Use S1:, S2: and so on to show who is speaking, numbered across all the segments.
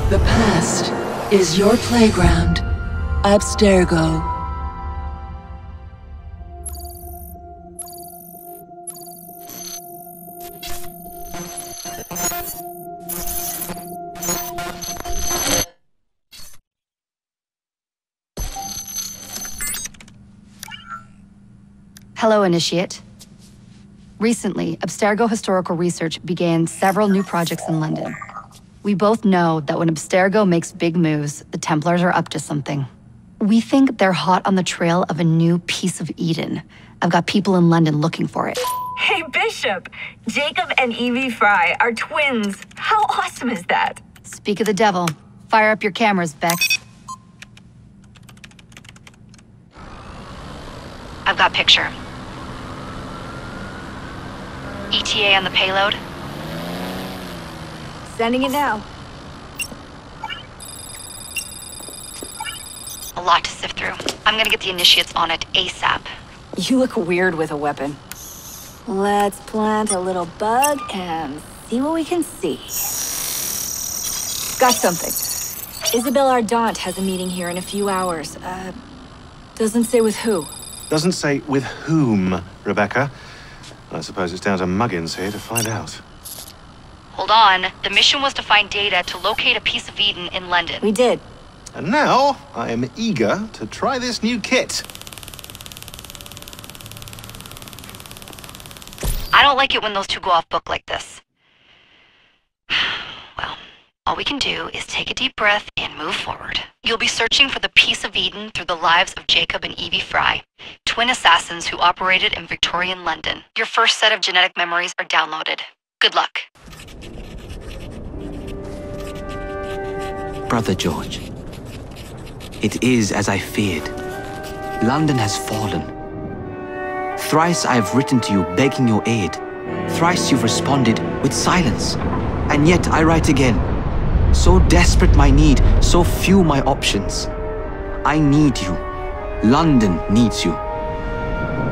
S1: The past is your playground. Abstergo.
S2: Hello, Initiate. Recently, Abstergo Historical Research began several new projects in London. We both know that when Abstergo makes big moves, the Templars are up to something. We think they're hot on the trail of a new piece of Eden. I've got people in London looking for it.
S3: Hey, Bishop! Jacob and Evie Fry are twins. How awesome is that?
S2: Speak of the devil. Fire up your cameras, Bex. I've got picture. ETA on the payload?
S3: Sending it now.
S2: A lot to sift through. I'm gonna get the initiates on it ASAP.
S3: You look weird with a weapon. Let's plant a little bug and see what we can see. Got something. Isabel Ardant has a meeting here in a few hours. Doesn't say with who.
S4: Doesn't say with whom, Rebecca. I suppose it's down to Muggins here to find out.
S2: Hold on. The mission was to find data to locate a piece of Eden in London.
S3: We did.
S4: And now, I am eager to try this new kit.
S2: I don't like it when those two go off book like this. Well, all we can do is take a deep breath and move forward. You'll be searching for the piece of Eden through the lives of Jacob and Evie Fry, twin assassins who operated in Victorian London. Your first set of genetic memories are downloaded. Good luck.
S5: Brother George, it is as I feared. London has fallen. Thrice I have written to you begging your aid. Thrice you've responded with silence. And yet I write again. So desperate my need, so few my options. I need you. London needs you.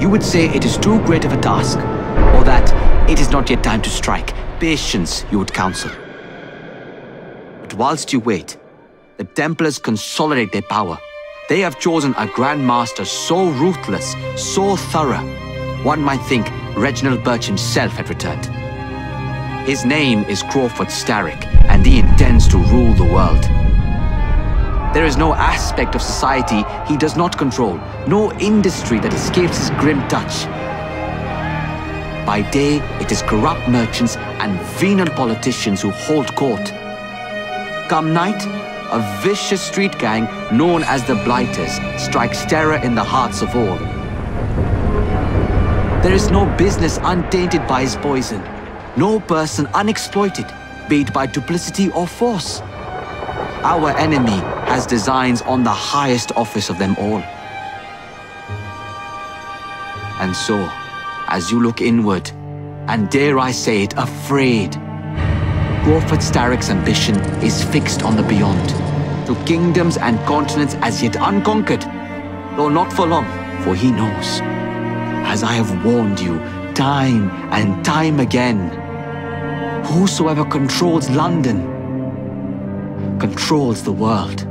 S5: You would say it is too great of a task, or that it is not yet time to strike. Patience, you would counsel. But whilst you wait, the Templars consolidate their power. They have chosen a Grand Master so ruthless, so thorough, one might think Reginald Birch himself had returned. His name is Crawford Starrick, and he intends to rule the world. There is no aspect of society he does not control, no industry that escapes his grim touch. By day, it is corrupt merchants and venal politicians who hold court. Come night, a vicious street gang known as the Blighters strikes terror in the hearts of all. There is no business untainted by his poison, no person unexploited, be it by duplicity or force. Our enemy has designs on the highest office of them all. And so, as you look inward, and dare I say it, afraid, Crawford Starrick's ambition is fixed on the beyond, to kingdoms and continents as yet unconquered, though not for long, for he knows, as I have warned you time and time again, whosoever controls London controls the world.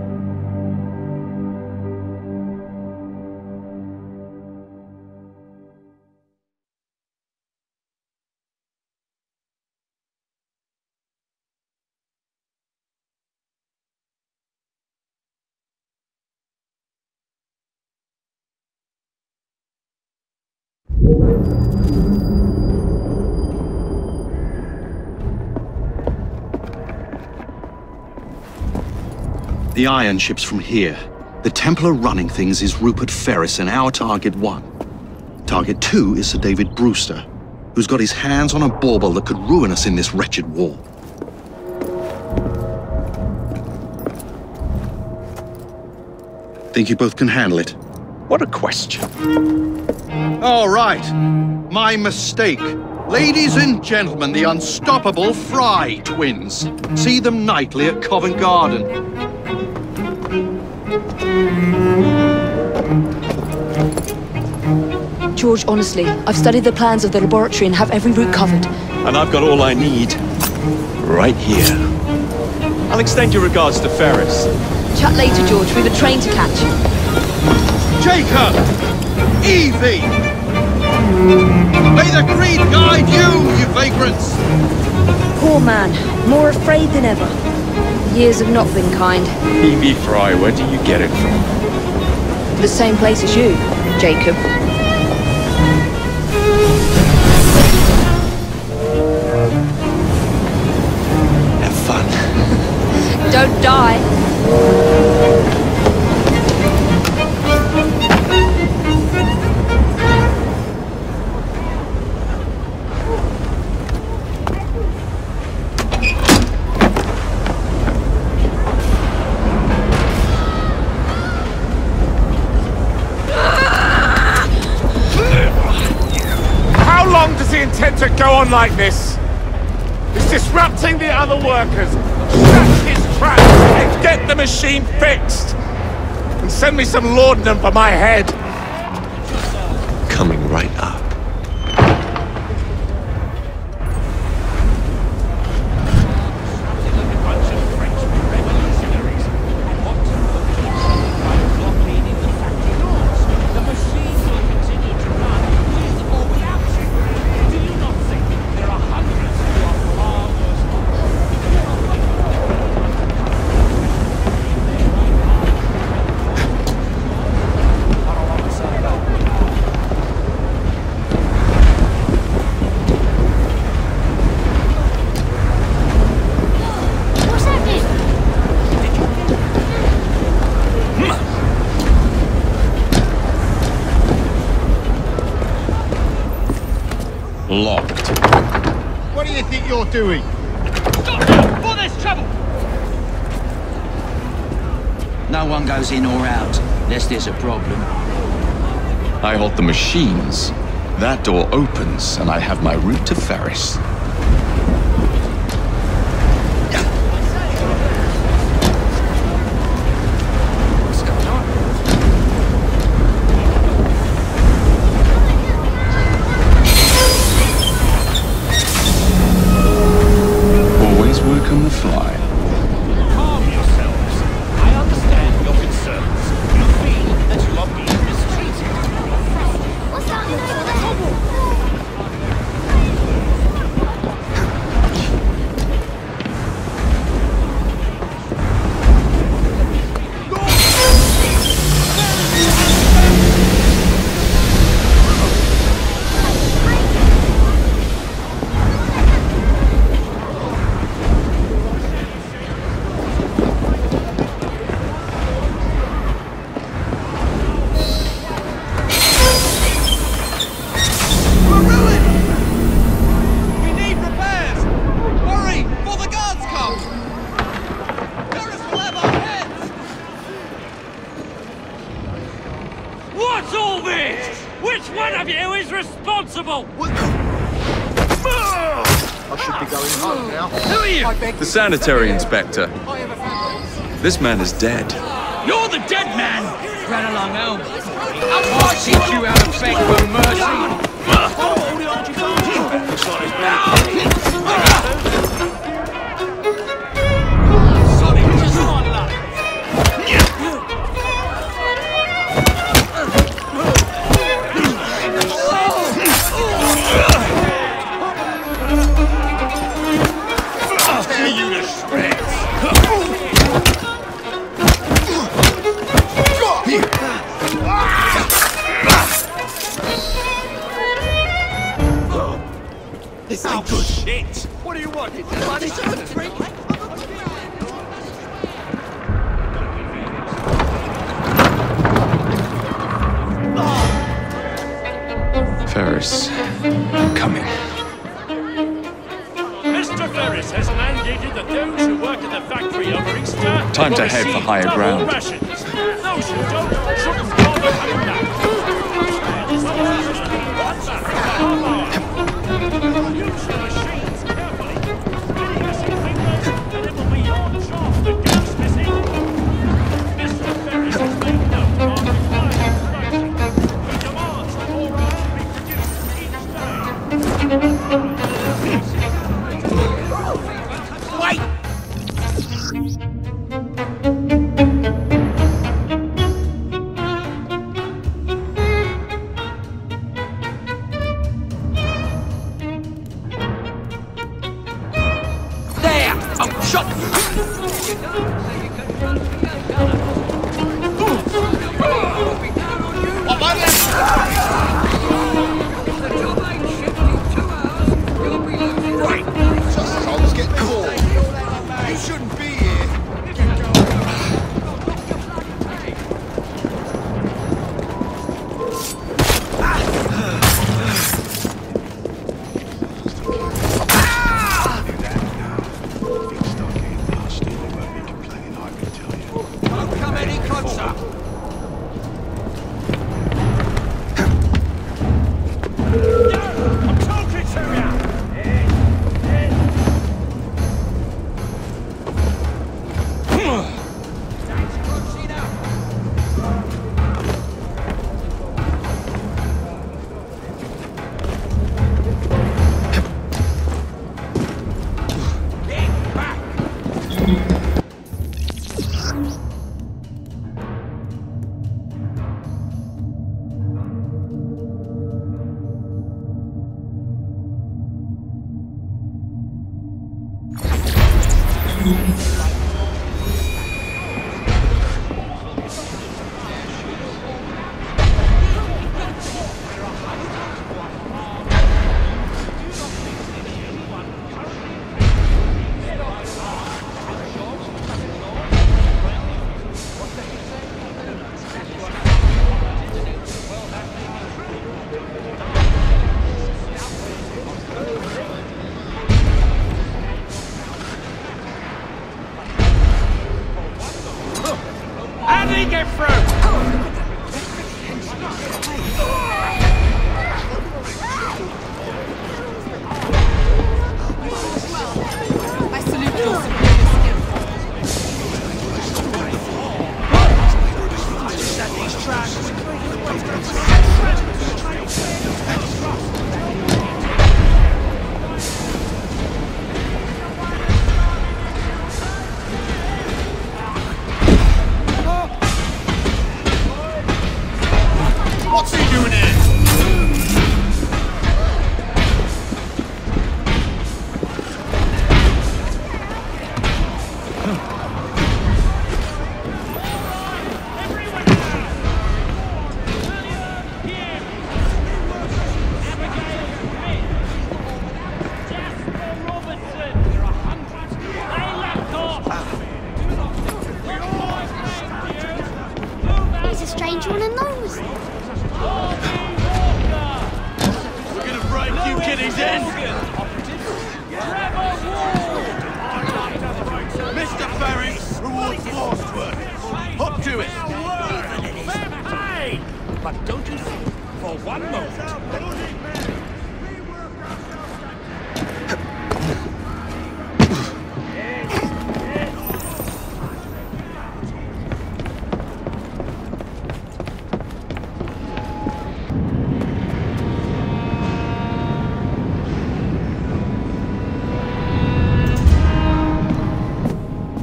S6: The iron ship's from here. The Templar running things is Rupert Ferris and our target 1. Target 2 is Sir David Brewster, who's got his hands on a bauble that could ruin us in this wretched war. Think you both can handle it?
S7: What a question.
S6: All right. My mistake. Ladies and gentlemen, the unstoppable Fry twins. See them nightly at Covent Garden.
S8: George, honestly, I've studied the plans of the laboratory and have every route covered.
S7: And I've got all I need right here. I'll extend your regards to Ferris.
S8: Chat later, George. We've a train to catch.
S6: Jacob! Evie! May the creed guide you, you vagrants!
S8: Poor man. More afraid than ever. Years have not been kind.
S7: Evie Fry, where do you get it from?
S8: The same place as you, Jacob.
S7: Have fun.
S8: Don't die.
S9: How long does he intend to go on like this? He's disrupting the other workers. Shut his trap and get the machine fixed. And send me some laudanum for my head.
S7: Coming right up.
S9: Locked.
S6: What do you think you're doing?
S10: Stop now, before there's trouble!
S11: No one goes in or out, unless there's a problem.
S7: I hold the machines. That door opens, and I have my route to Ferris. On the fly.
S10: Calm yourselves. I understand your concerns. You feel that you are being mistreated. What's happening over there? What's all this? Which one of you is responsible?
S6: I should be going home now.
S10: Who are you?
S7: The sanitary inspector. This man is dead.
S10: You're the dead man! Run along home. I'll teach you how to beg for mercy. This ain't good shit.
S9: What do you want?
S10: Bloody surgery.
S7: Ferris, I'm coming.
S10: Mr. Ferris has mandated that those who work in the factory of Easter
S7: Time to head for higher ground.
S10: Rations. Those who don't shouldn't bother coming back. Use your machines carefully. Any missing fingers, and it will be your job that goes missing. Mr. Ferris has made note of our required instructions. He demands that more iron be produced each day.
S9: Wait!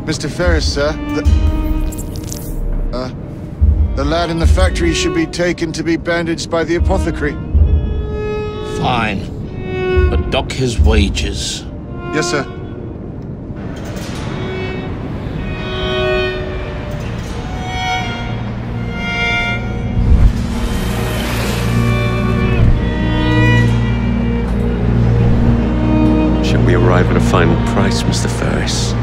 S12: Mr. Ferris, sir, the lad in the factory should be taken to be bandaged by the apothecary.
S13: Fine, but dock his wages.
S12: Yes, sir.
S4: Shall we arrive at a final price, Mr. Ferris?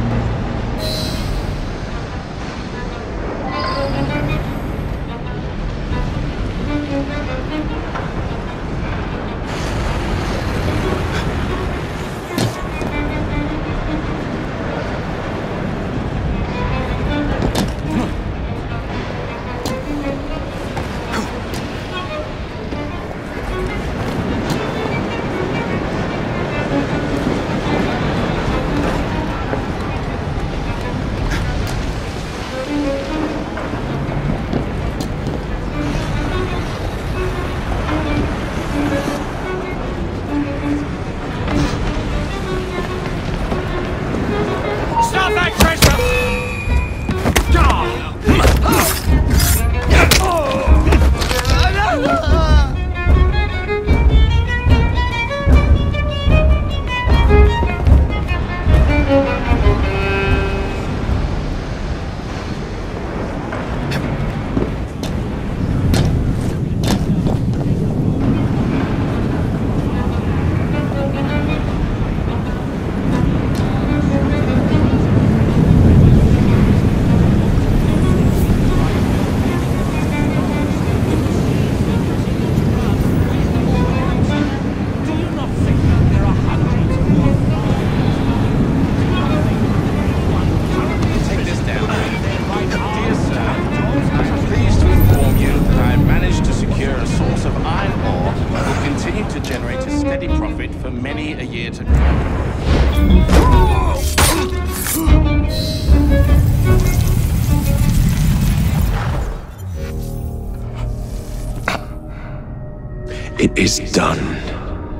S14: is done.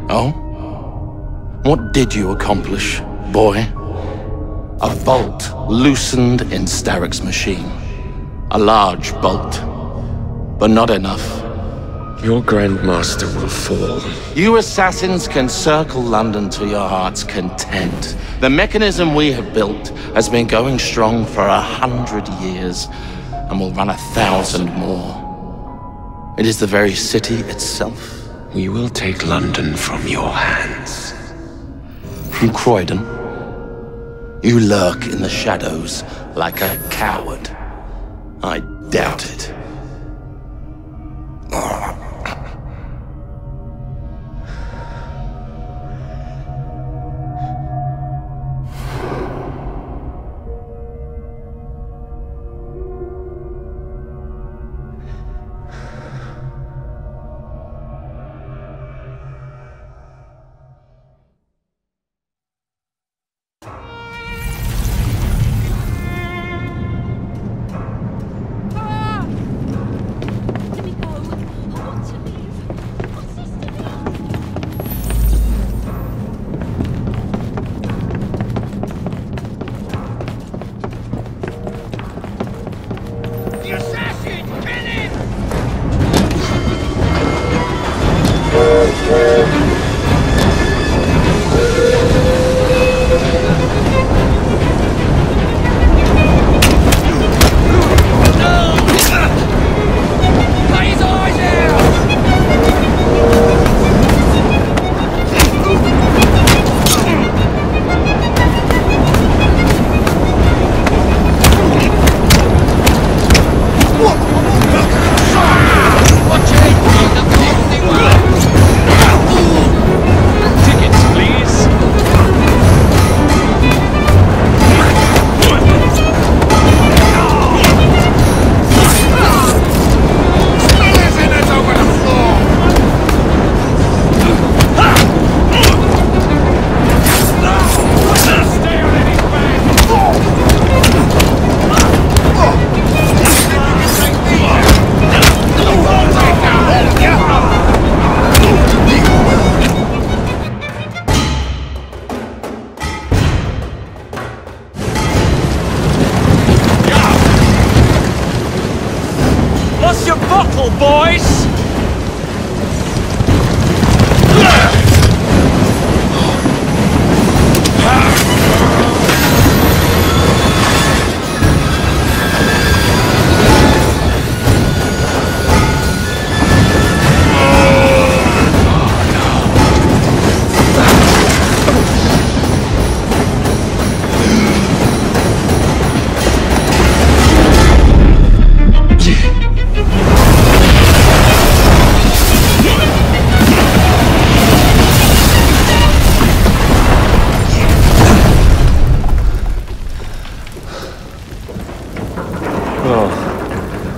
S13: Oh? What did you accomplish, boy? A bolt loosened in Starrick's machine. A large bolt, but not enough.
S14: Your Grandmaster will fall.
S13: You assassins can circle London to your heart's content. The mechanism we have built has been going strong for 100 years, and will run 1,000 more. It is the very city itself.
S14: We will take London from your hands.
S13: From Croydon? You lurk in the shadows like a coward. I doubt it.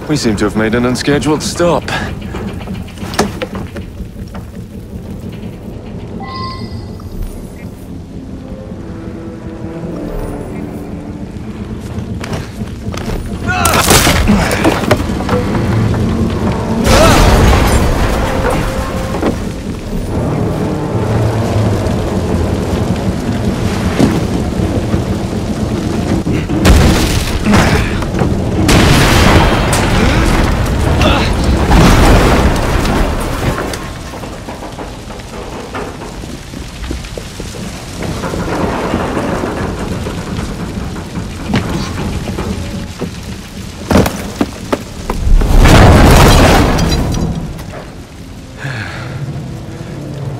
S14: We seem to have made an unscheduled stop.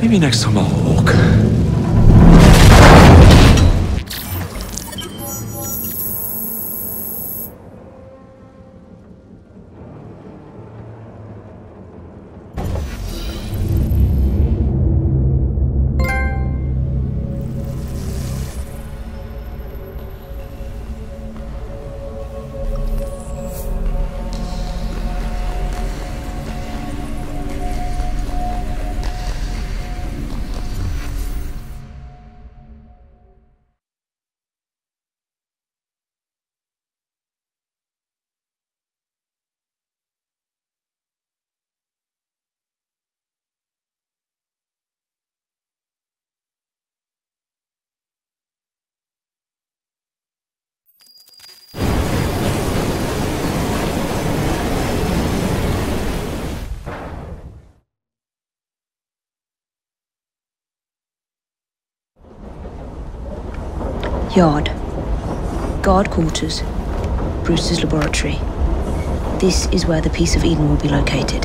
S14: Maybe next time I'll walk.
S8: Yard. Guard quarters. Brewster's laboratory. This is where the Piece of Eden will be located.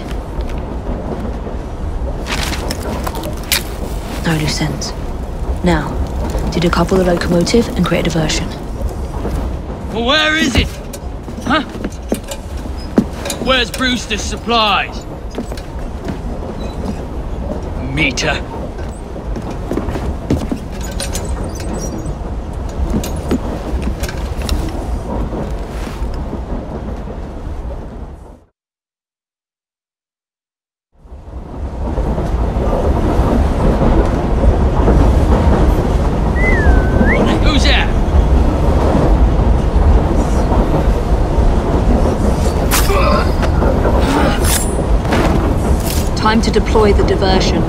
S8: No loose ends. Now, to decouple the locomotive and create a diversion.
S15: Well, where is it? Huh? Where's Brewster's supplies? Meter.
S8: Time to deploy the diversion.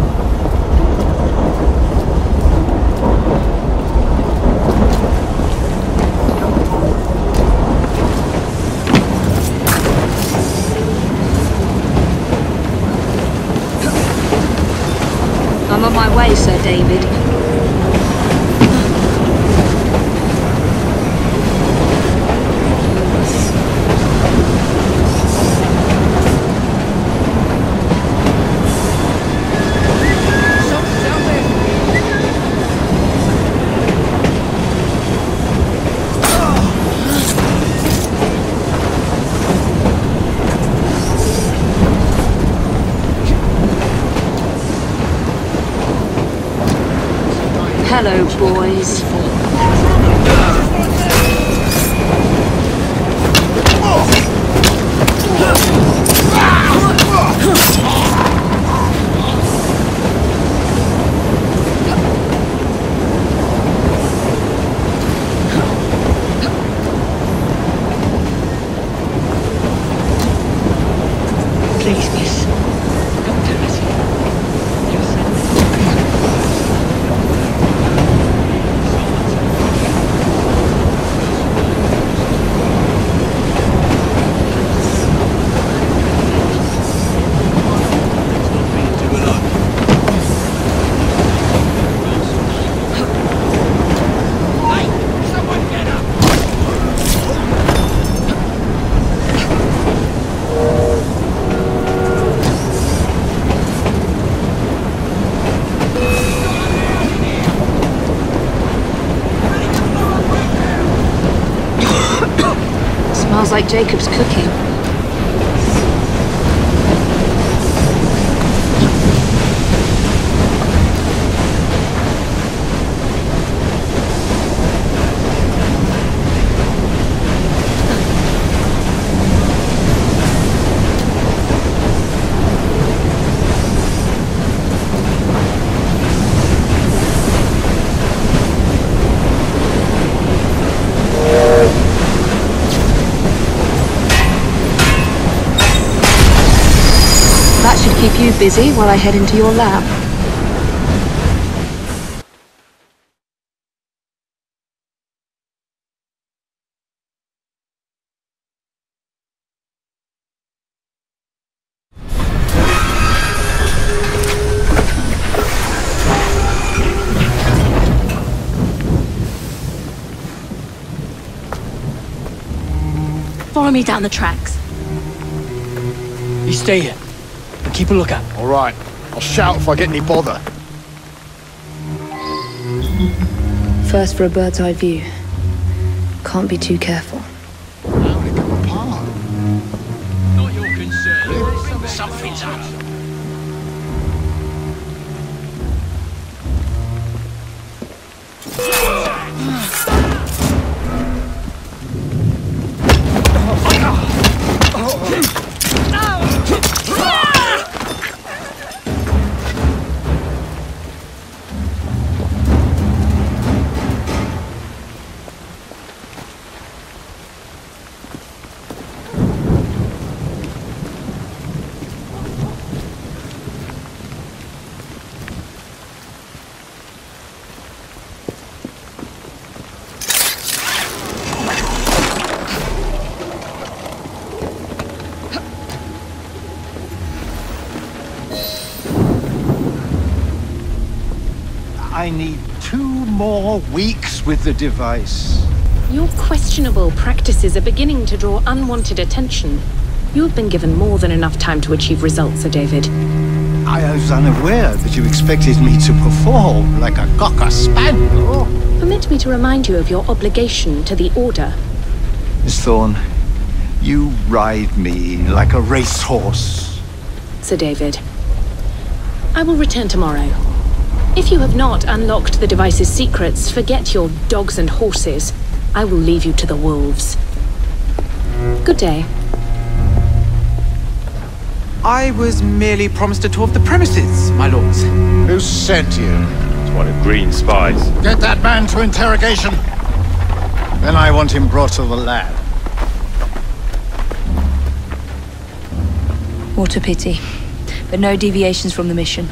S8: I'm on my way, Sir David. Hello, boys. Please, miss. Don't tell us. Smells like Jacob's cooking. That should keep you busy while I head into your lab.
S16: Follow me down the tracks.
S15: You stay here. Keep a lookout.
S12: All right. I'll shout if I get any bother.
S8: First for a bird's eye view. Can't be too careful.
S12: How did it come apart?
S15: Not your concern. Something's up.
S17: I need
S12: 2 more weeks with the device.
S17: Your questionable practices are beginning to draw unwanted attention. You have been given more than enough time to achieve results, Sir David.
S12: I was unaware that you expected me to perform like a cocker spaniel.
S17: Permit me to remind you of your obligation to the Order.
S12: Miss Thorne, you ride me like a racehorse.
S17: Sir David, I will return tomorrow. If you have not unlocked the device's secrets, forget your dogs and horses. I will leave you to the wolves. Good day.
S5: I was merely promised a tour of the premises, my lords.
S12: Who sent you?
S9: It's one of Green's spies.
S12: Get that man to interrogation. Then I want him brought to the lab.
S8: What a pity. But no deviations from the mission.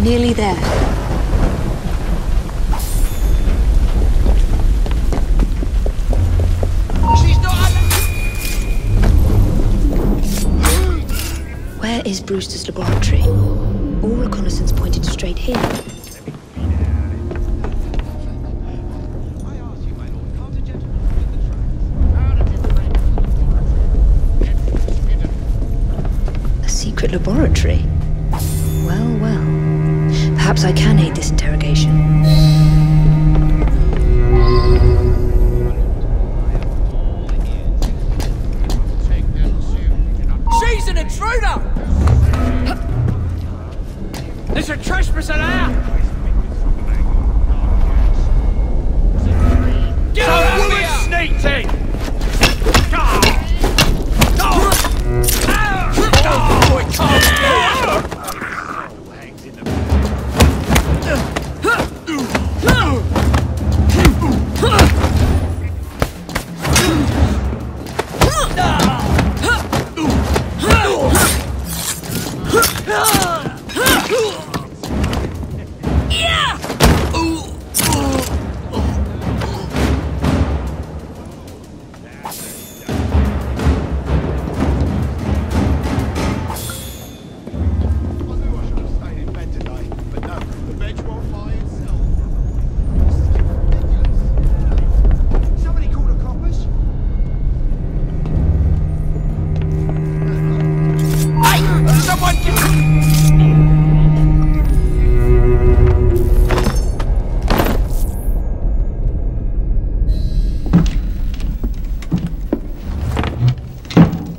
S8: Nearly there. Where is Brewster's laboratory? All reconnaissance pointed straight here. laboratory? Well, well. Perhaps I can aid this interrogation.
S15: She's an intruder! There's a trespasser there! Get out of here! Sneak thing!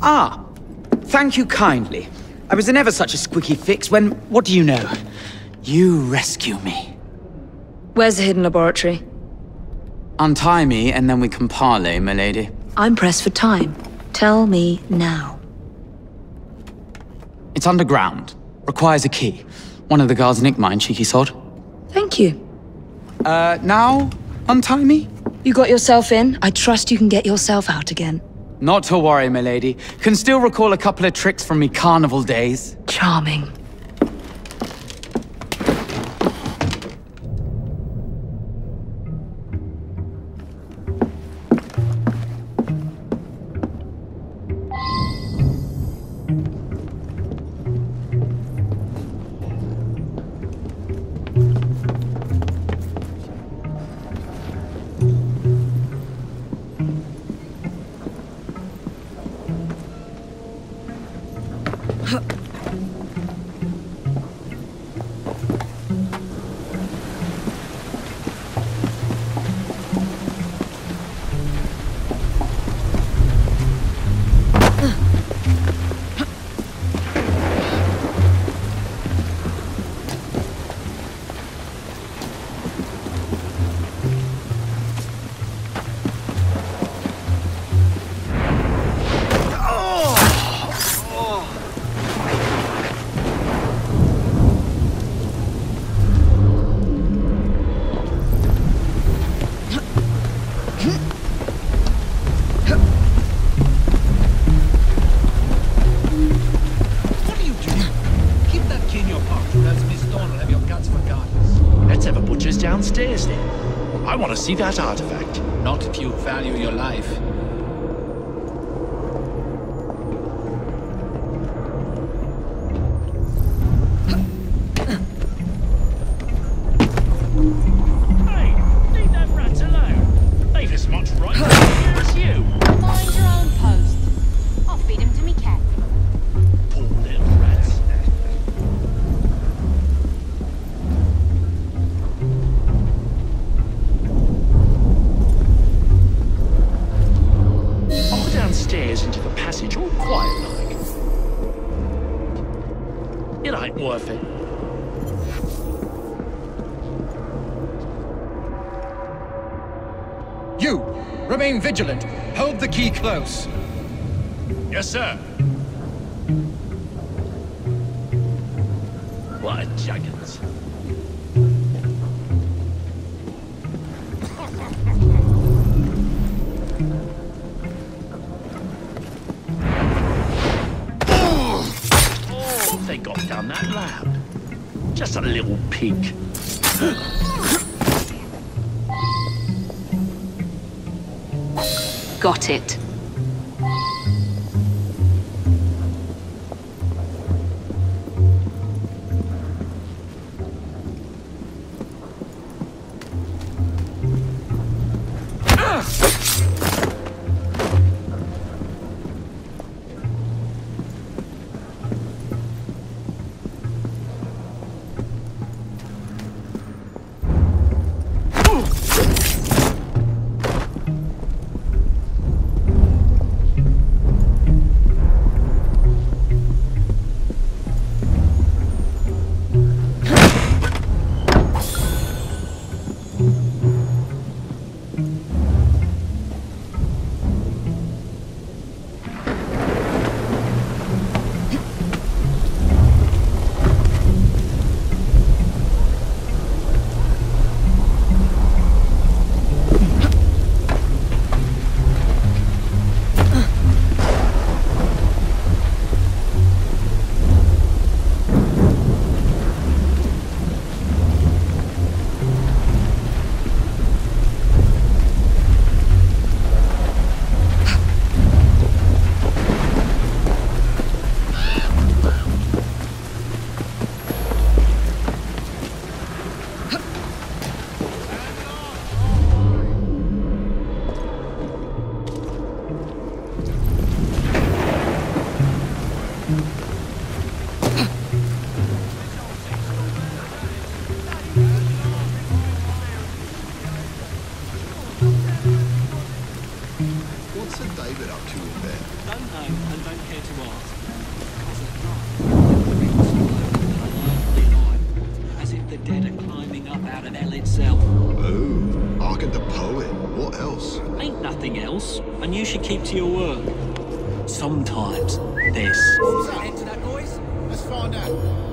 S5: Ah, thank you kindly. I was in ever such a squeaky fix when, what do you know? You rescue me.
S8: Where's the hidden laboratory?
S5: Untie me and then we can parley, my lady.
S8: I'm pressed for time. Tell me now.
S5: It's underground. Requires a key. One of the guards nicked mine, cheeky sod.
S8: Thank you.
S5: Now untie me?
S8: You got yourself in. I trust you can get yourself out again.
S5: Not to worry, my lady. Can still recall a couple of tricks from me carnival days.
S8: Charming.
S10: Downstairs then. I want to see that artifact. Not if you value your life. Hey, leave them rats alone. They've as much right to here as you.
S18: Mind your own post. I'll feed him to me cat.
S10: Poor little rats. Downstairs into the passage, all quiet like. It ain't worth it.
S19: You! Remain vigilant. Hold the key close.
S10: Yes, sir. What a juggins. They got down that loud. Just a little pig.
S2: Got it.
S15: nothing else, and you should keep to your work. Sometimes this.
S19: What's that? Into that noise? Let's find out.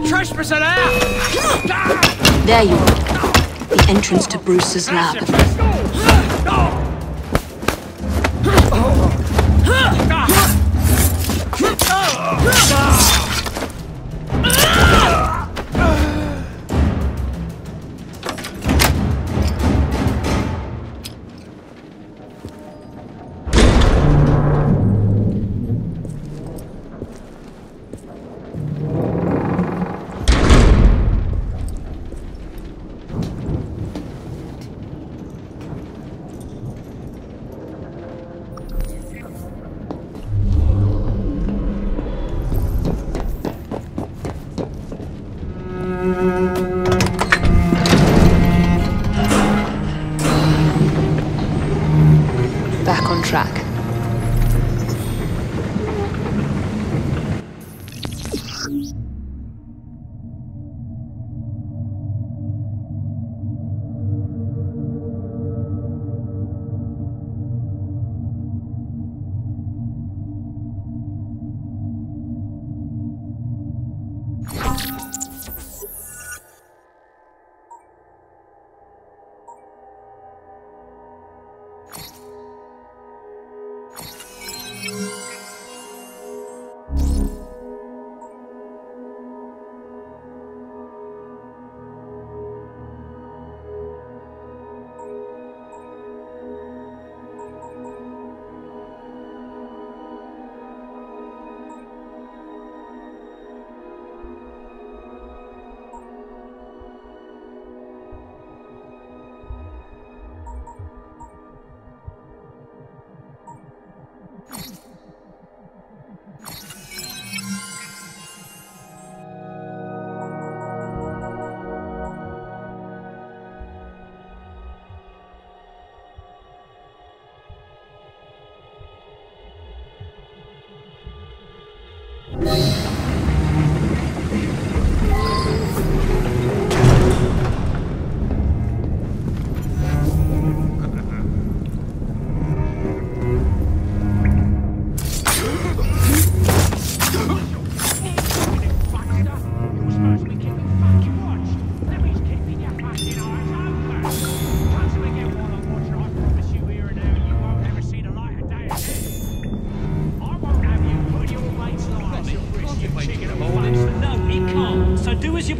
S15: Trespasser there!
S8: There you are. The entrance to Bruce's lab. Back on track.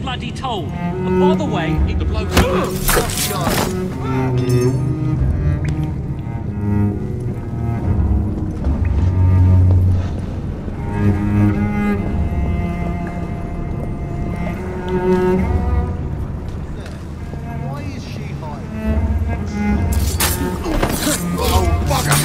S15: bloody told. And by the way, the bloke...
S12: Why is she hiding? Oh, bugger!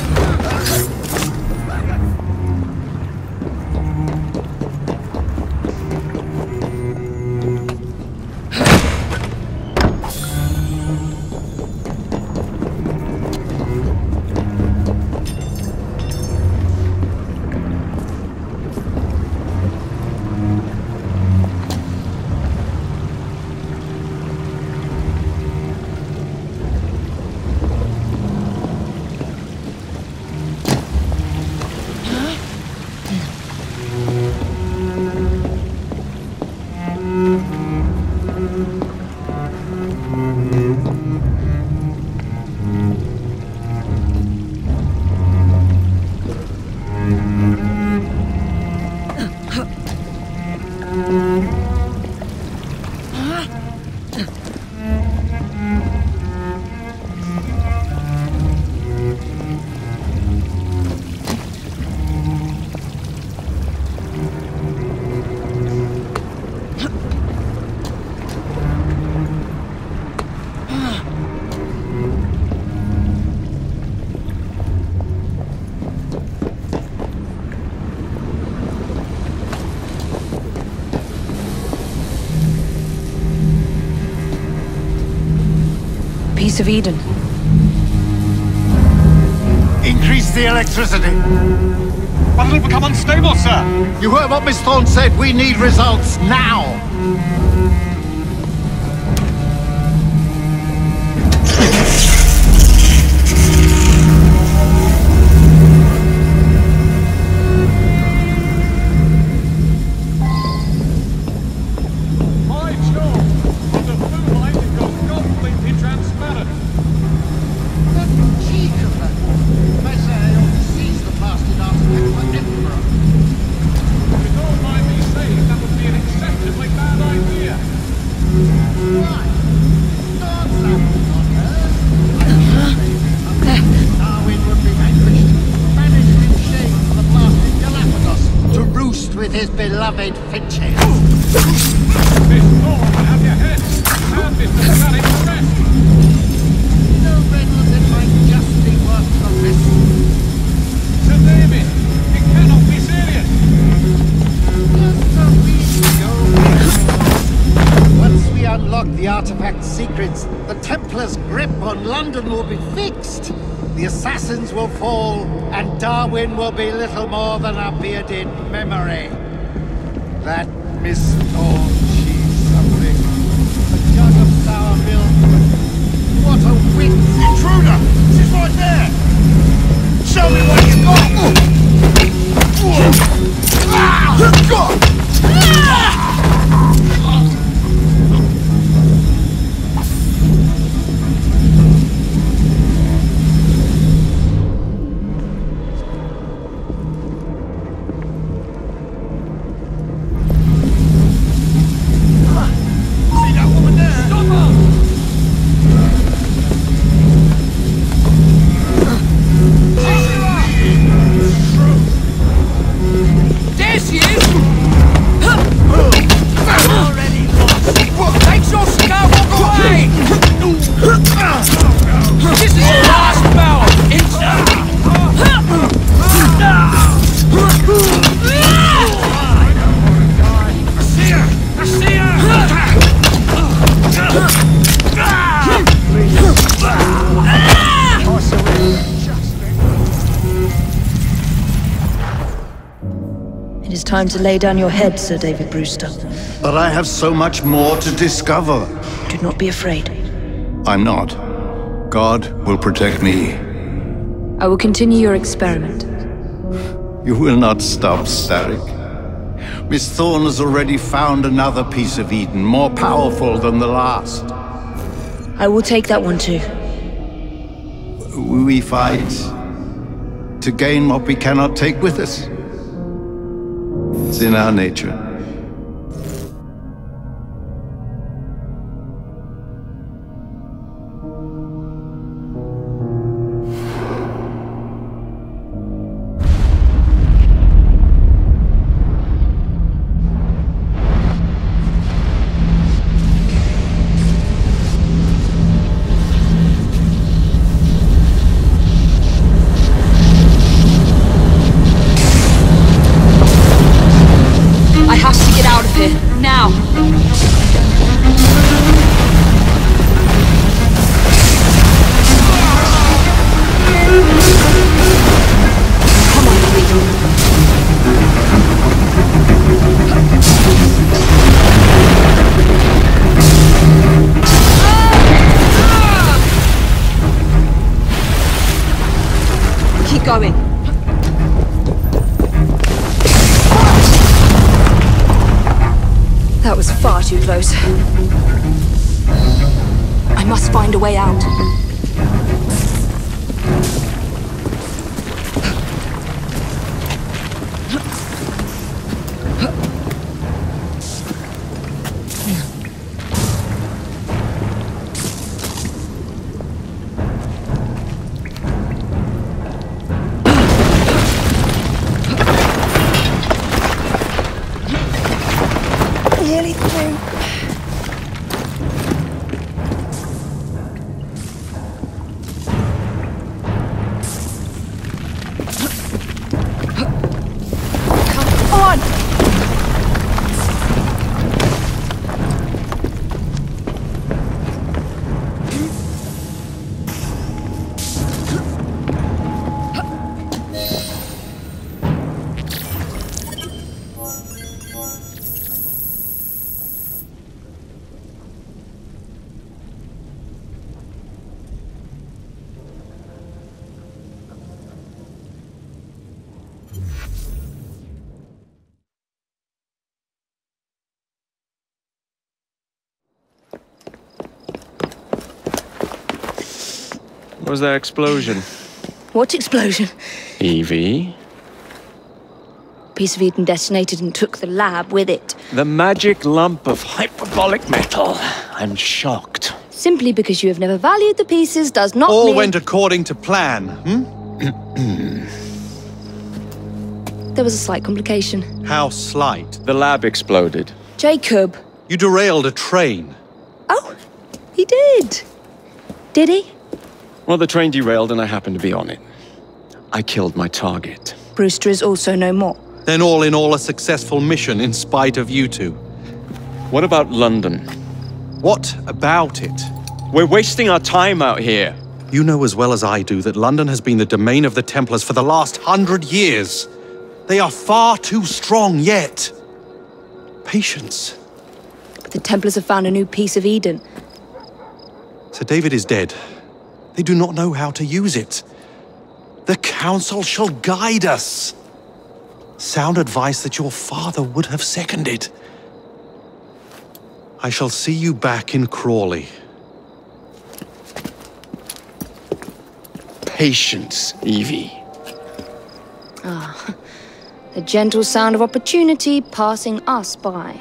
S8: Piece of Eden.
S12: Increase the electricity.
S19: But it'll become unstable, sir.
S12: You heard what Miss Thorne said. We need results now.
S20: Beloved Finches.
S9: Miss Thorne, have your head. And Mr. Sonic arrest.
S20: No Reynolds might just be worth the risk.
S9: Sir David, it cannot be serious.
S20: Just a week ago. Once we unlock the artifact's secrets, the Templars' grip on London will be fixed. The assassins will fall, and Darwin will be little more than a bearded memory. That Miss Thorne, she's something. A jug of sour milk. What a wit!
S9: Intruder! She's right there! Show me what you got!
S8: Time to lay down your head, Sir David Brewster.
S12: But I have so much more to discover.
S8: Do not be afraid.
S12: I'm not. God will protect me.
S8: I will continue your experiment.
S12: You will not stop, Starrick. Miss Thorne has already found another piece of Eden, more powerful than the last.
S8: I will take that one too.
S12: We fight to gain what we cannot take with us. It's in our nature.
S8: Far too close. I must find a way out.
S21: Nearly through. Come on!
S22: What was that explosion?
S8: What explosion?
S22: Evie?
S8: Piece of Eden detonated and took the lab with it.
S22: The magic lump of hyperbolic metal. I'm shocked.
S8: Simply because you have never valued the pieces does not
S6: All
S8: mean...
S6: went according to plan,
S8: There was a slight complication.
S6: How slight?
S22: The lab exploded.
S8: Jacob.
S6: You derailed a train.
S8: Oh, he did. Did he?
S22: Well, the train derailed and I happened to be on it. I killed my target.
S8: Brewster is also no more.
S6: Then all in all a successful mission in spite of you two.
S22: What about London?
S6: What about it?
S22: We're wasting our time out here.
S6: You know as well as I do that London has been the domain of the Templars for the last 100 years. They are far too strong yet. Patience.
S8: The Templars have found a new piece of Eden.
S6: Sir David is dead. They do not know how to use it. The Council shall guide us. Sound advice that your father would have seconded. I shall see you back in Crawley.
S22: Patience, Evie.
S8: Ah, the gentle sound of opportunity passing us by.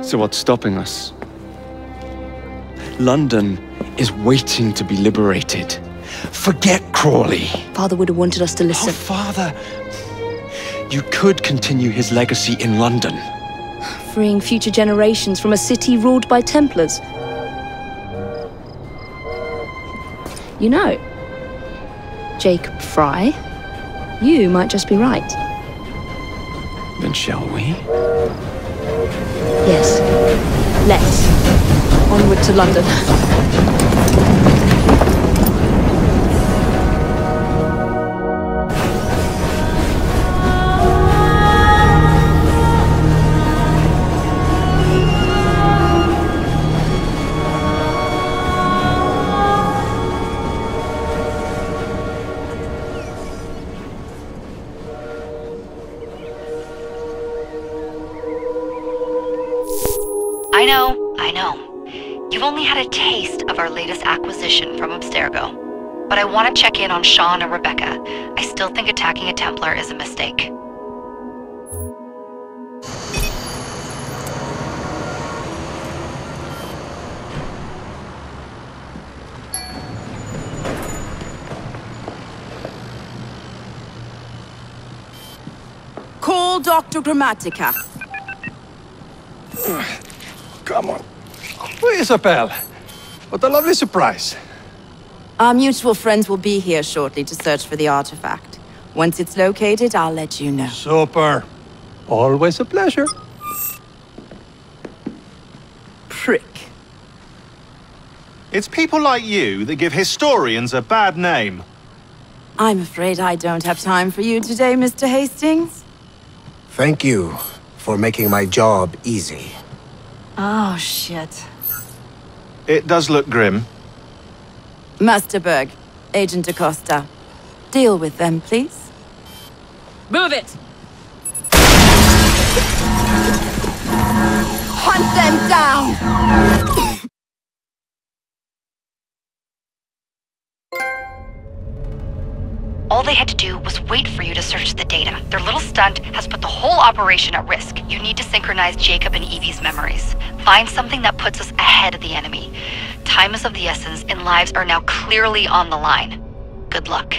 S22: So what's stopping us? London is waiting to be liberated. Forget Crawley.
S8: Father would have wanted us to listen.
S22: Oh, Father! You could continue his legacy in London.
S8: Freeing future generations from a city ruled by Templars. You know, Jacob Fry, you might just be right.
S22: Then shall we?
S8: Yes. Let's. Onward to London.
S2: I know. You've only had a taste of our latest acquisition from Abstergo. But I want to check in on Sean and Rebecca. I still think attacking a Templar is a mistake.
S23: Call Dr. Grammatica.
S19: Come on. Isabel, what a lovely surprise.
S23: Our mutual friends will be here shortly to search for the artifact. Once it's located, I'll let you know.
S19: Super. Always a pleasure.
S23: Prick.
S4: It's people like you that give historians a bad name.
S23: I'm afraid I don't have time for you today, Mr. Hastings.
S24: Thank you for making my job easy.
S3: Oh, shit.
S4: It does look grim.
S23: Master Berg, Agent Acosta. Deal with them, please.
S17: Move it!
S21: Hunt them down!
S2: All they had to do was wait for you to search the data. Their little stunt has put the whole operation at risk. You need to synchronize Jacob and Evie's memories. Find something that puts us ahead of the enemy. Time is of the essence, and lives are now clearly on the line. Good luck.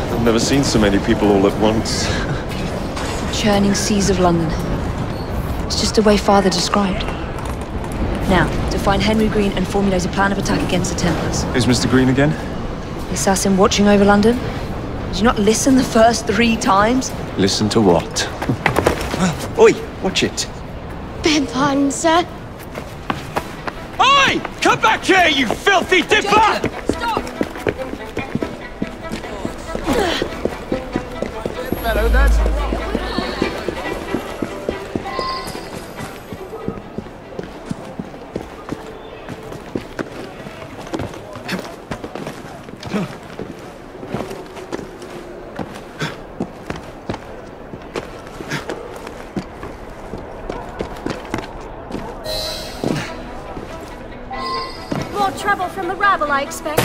S22: I've never seen so many people all at once.
S8: The churning seas of London. It's just the way Father described. Now, to find Henry Green and formulate a plan of attack against the Templars.
S22: Who's Mr. Green again?
S8: The assassin watching over London? Did you not listen the first 3 times?
S22: Listen to what? Oi, watch it.
S21: Beg pardon, sir.
S15: Oi! Come back here, you filthy dipper!
S21: Stop!
S9: Fellow, that's...
S21: More trouble from the rabble, I expect.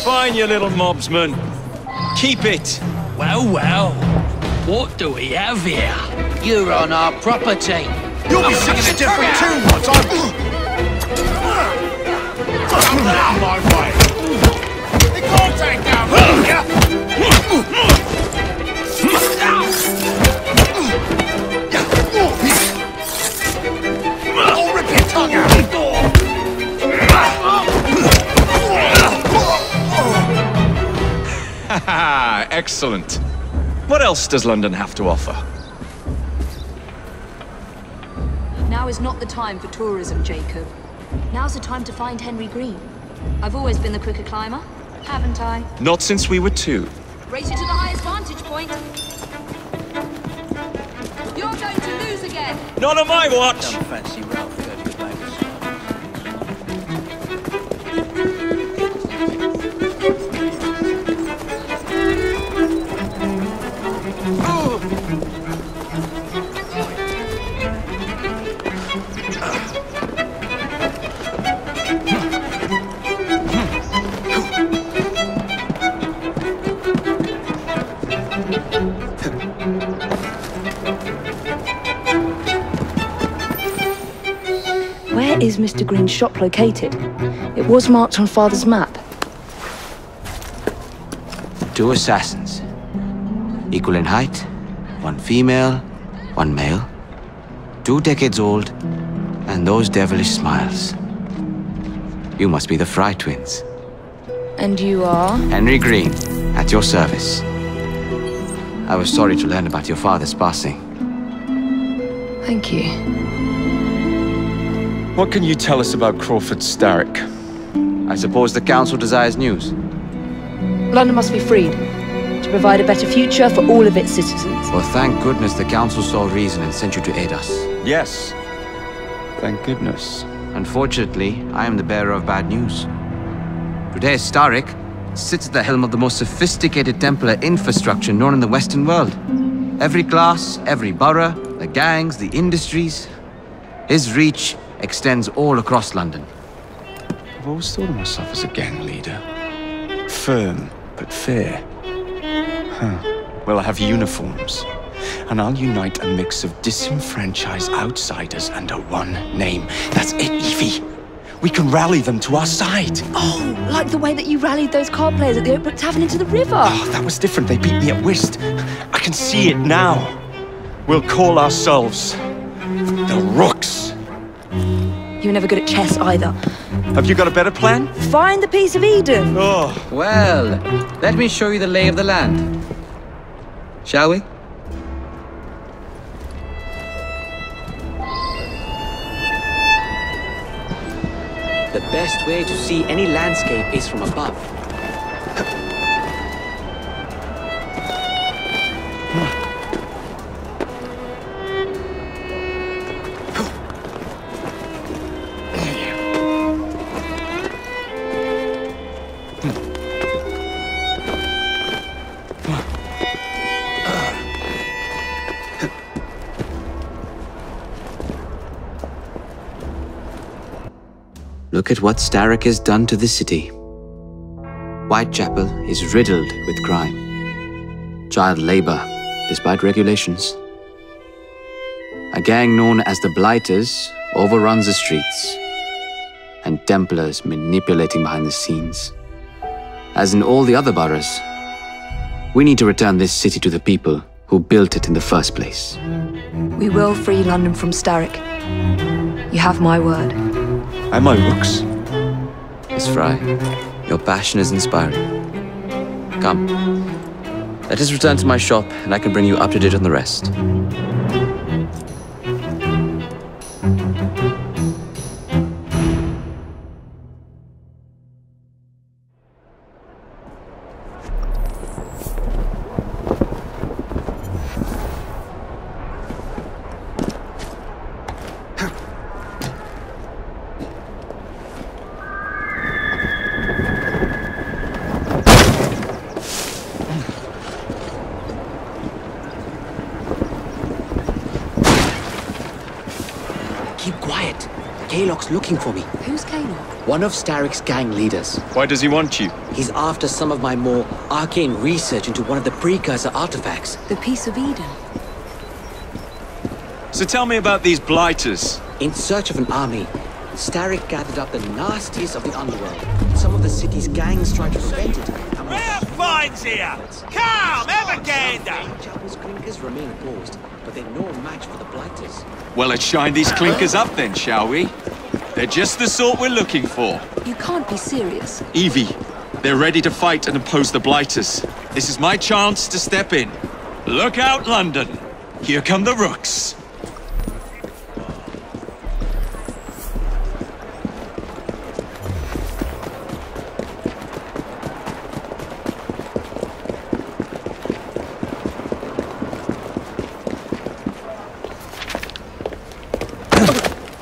S15: Fine, you little mobsman. Keep it.
S10: Well, well. What do we have here?
S1: You're on our property.
S9: You'll be singing a different tune once I'm out my way. They can't take down I'll rip your tongue out.
S22: Excellent. What else does London have to offer?
S8: Now is not the time for tourism, Jacob. Now's the time to find Henry Green. I've always been the quicker climber, haven't I?
S22: Not since we were 2.
S8: Race you to the highest vantage point. You're going to lose again.
S15: Not on my watch.
S1: Don't fancy Ralph going to the
S8: Where is Mr. Green's shop located? It was marked on Father's map.
S5: 2 assassins. Equal in height. 1 female, 1 male. 2 decades old. And those devilish smiles. You must be the Fry twins.
S8: And you are?
S5: Henry Green, at your service. I was sorry to learn about your father's passing.
S8: Thank you.
S22: What can you tell us about Crawford Starrick?
S5: I suppose the Council desires news.
S8: London must be freed, to provide a better future for all of its citizens.
S5: Well, thank goodness the Council saw reason and sent you to aid us.
S22: Yes. Thank goodness.
S5: Unfortunately, I am the bearer of bad news. Today, Starrick sits at the helm of the most sophisticated Templar infrastructure known in the Western world. Every class, every borough, the gangs, the industries. His reach extends all across London.
S22: I've always thought of myself as a gang leader. Firm, but fair. Well, I have uniforms. And I'll unite a mix of disenfranchised outsiders under one name. That's it, Evie. We can rally them to our side.
S8: Oh, like the way that you rallied those card players at the Oakbrook Tavern into the river.
S22: Oh, that was different. They beat me at whist. I can see it now. We'll call ourselves the Rooks.
S8: You were never good at chess either.
S22: Have you got a better plan?
S8: Find the piece of Eden.
S22: Oh.
S5: Well, let me show you the lay of the land. Shall we? The best way to see any landscape is from above. Look at what Starrick has done to the city. Whitechapel is riddled with crime. Child labor, despite regulations. A gang known as the Blighters overruns the streets, and Templars manipulating behind the scenes. As in all the other boroughs, we need to return this city to the people who built it in the first place.
S8: We will free London from Starrick. You have my word.
S22: Am I Rooks?
S5: Miss Fry, your passion is inspiring. Come, let us return to my shop and I can bring you up to date on the rest. Looking for me.
S8: Who's Kelewat?
S5: One of Starrick's gang leaders.
S22: Why does he want you?
S5: He's after some of my more arcane research into one of the precursor artifacts.
S8: The piece of Eden.
S22: So tell me about these Blighters.
S5: In search of an army, Starrick gathered up the nastiest of the underworld. Some of the city's gangs tried to prevent it.
S9: Rare finds here! Come, have a gander!
S5: Chapel's clinkers remain opposed, but they're no match for the Blighters.
S22: Well, let's shine these clinkers up then, shall we? They're just the sort we're looking for.
S8: You can't be serious.
S22: Evie, they're ready to fight and oppose the Blighters. This is my chance to step in. Look out, London. Here come the Rooks.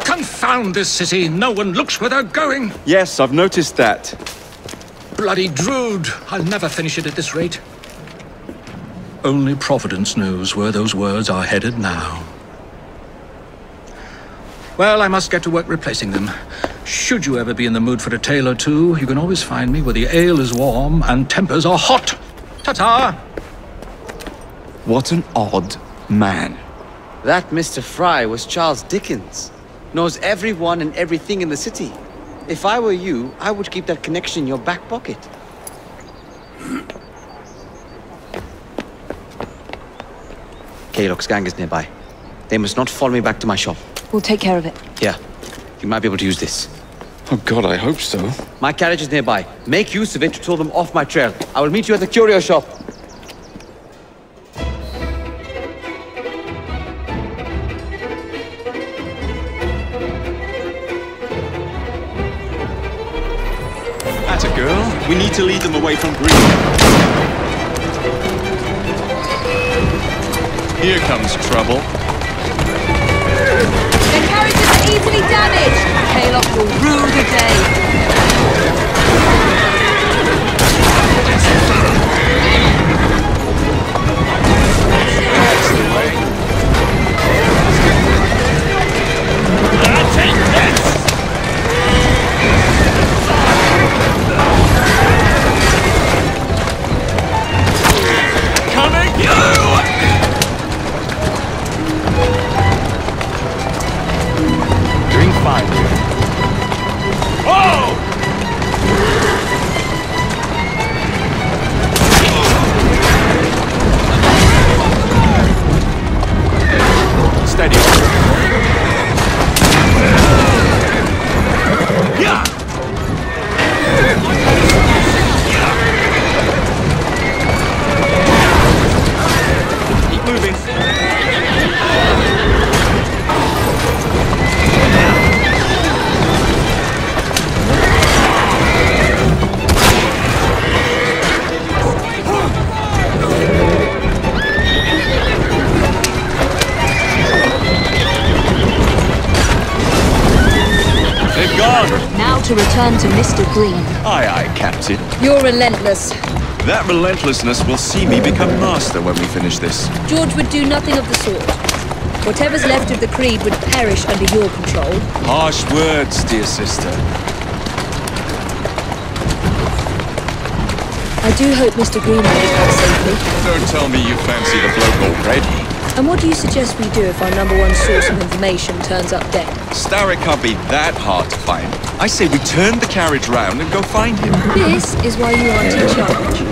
S19: Confound this city. No one looks where they're going.
S22: Yes, I've noticed that.
S19: Bloody Drood. I'll never finish it at this rate. Only Providence knows where those words are headed now. Well, I must get to work replacing them. Should you ever be in the mood for a tale or two, you can always find me where the ale is warm and tempers are hot. Ta-ta!
S22: What an odd man.
S5: That Mr. Fry was Charles Dickens. Knows everyone and everything in the city. If I were you, I would keep that connection in your back pocket. Kelewat's gang is nearby. They must not follow me back to my shop.
S8: We'll take care of it.
S5: Here, you might be able to use this.
S22: Oh God, I hope so.
S5: My carriage is nearby. Make use of it to throw them off my trail. I will meet you at the curio shop.
S22: Atta girl, we need to lead them away from green. Here comes trouble.
S8: The carriages are easily damaged. Kelewat will rue the day.
S9: find you. Whoa! Steady. Yeah. Keep moving. They've gone.
S8: Now to return to Mr. Green.
S22: Aye, aye, Captain.
S8: You're relentless.
S22: That relentlessness will see me become master when we finish this.
S8: George would do nothing of the sort. Whatever's left of the Creed would perish under your control.
S22: Harsh words, dear sister.
S8: I do hope Mr. Green made it back safely.
S22: Don't tell me you fancy the bloke already.
S8: And what do you suggest we do if our #1 source of information turns up dead?
S22: Starrick can't be that hard to find. I say we turn the carriage round and go find him.
S8: This is why you aren't in charge.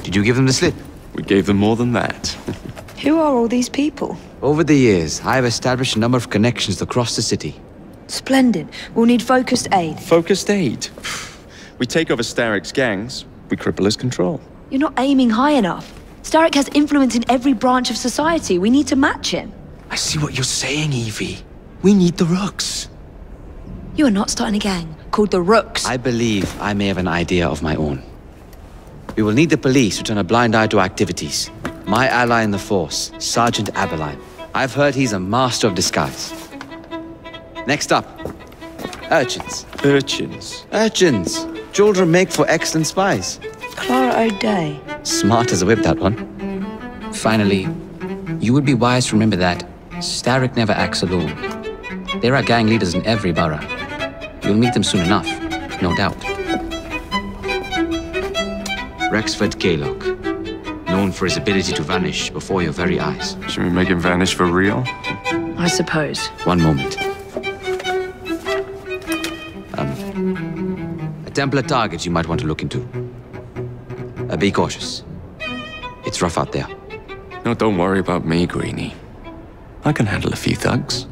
S5: Did you give them the slip?
S22: We gave them more than that.
S8: Who are all these people?
S5: Over the years, I have established a number of connections across the city.
S8: Splendid. We'll need focused aid.
S22: Focused aid? We take over Starrick's gangs, we cripple his control.
S8: You're not aiming high enough. Starrick has influence in every branch of society. We need to match him.
S22: I see what you're saying, Evie. We need the Rooks.
S8: You are not starting a gang called the Rooks.
S5: I believe I may have an idea of my own. We will need the police to turn a blind eye to activities. My ally in the force, Sergeant Aberline. I've heard he's a master of disguise. Next up, urchins.
S22: Urchins?
S5: Urchins. Children make for excellent spies.
S8: Clara O'Day.
S5: Smart as a whip, that one.
S7: Finally, you would be wise to remember that Starrick never acts alone. There are gang leaders in every borough. You'll meet them soon enough, no doubt.
S5: Rexford Gaylock, known for his ability to vanish before your very eyes.
S22: Should we make him vanish for real?
S8: I suppose.
S5: One moment. A Templar target you might want to look into. Be cautious. It's rough out there.
S22: No, don't worry about me, Greenie. I can handle a few thugs.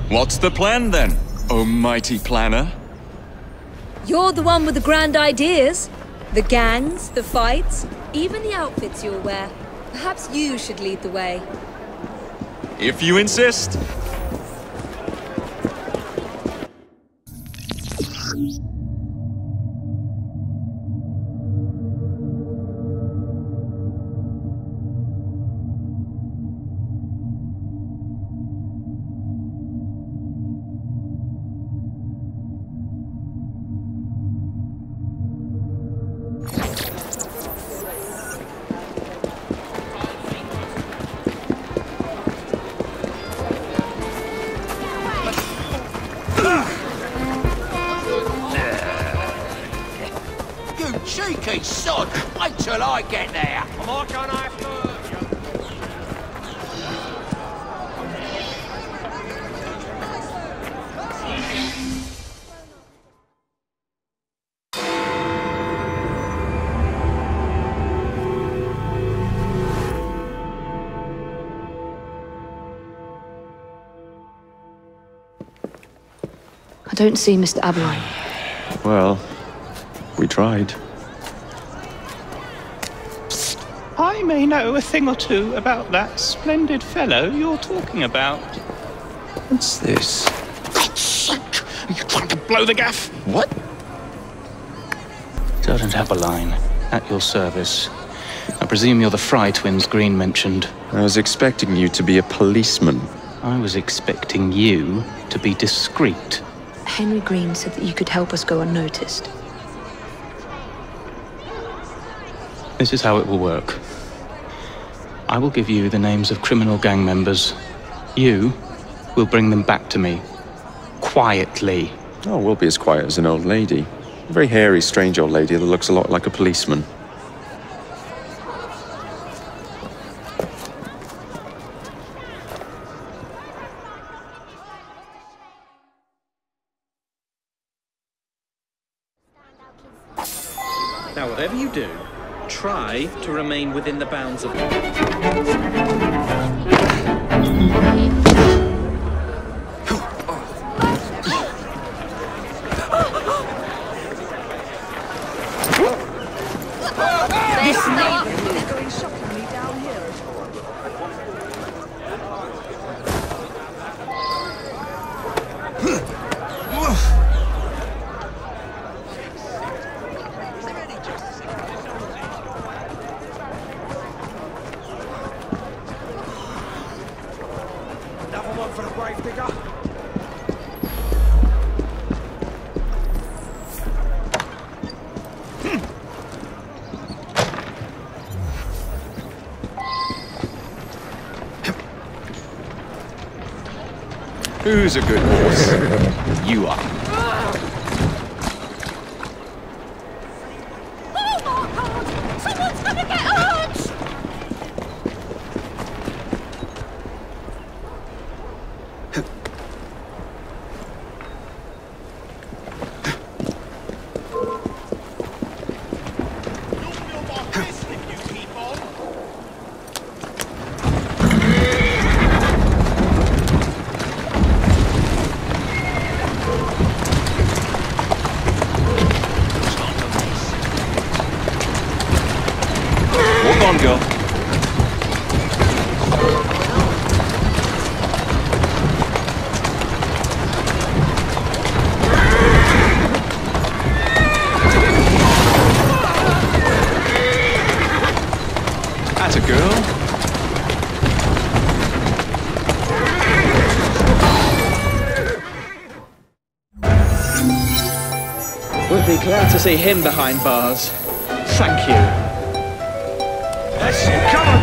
S22: What's the plan then, oh mighty planner?
S8: You're the one with the grand ideas. The gangs, the fights, even the outfits you'll wear. Perhaps you should lead the way.
S22: If you insist.
S1: Cheeky sod! Wait till I get there! Am I gonna have to hurt
S8: I don't see Mr. Aberline.
S22: Well, we tried.
S11: I may know a thing or two about that splendid fellow you're talking about.
S22: What's this?
S19: God's sake! Are you trying to blow the gaff?
S22: What?
S11: Sergeant Aberline, at your service. I presume you're the Fry twins Green mentioned.
S22: I was expecting you to be a policeman.
S11: I was expecting you to be discreet.
S8: Henry Green said that you could help us go unnoticed.
S11: This is how it will work. I will give you the names of criminal gang members. You will bring them back to me. Quietly.
S22: Oh, we'll be as quiet as an old lady. A very hairy, strange old lady that looks a lot like a policeman.
S13: Now, whatever you do, try to remain within the bounds of...
S21: This
S13: neighborhood is going shockingly downhill.
S1: Another one for the grave digger.
S22: Who's a good horse? You are.
S21: Oh my God! Someone's gonna get hurt!
S22: Walk on, girl. That's a girl.
S13: Would be glad to see him behind bars. Thank you.
S1: That's it, come on!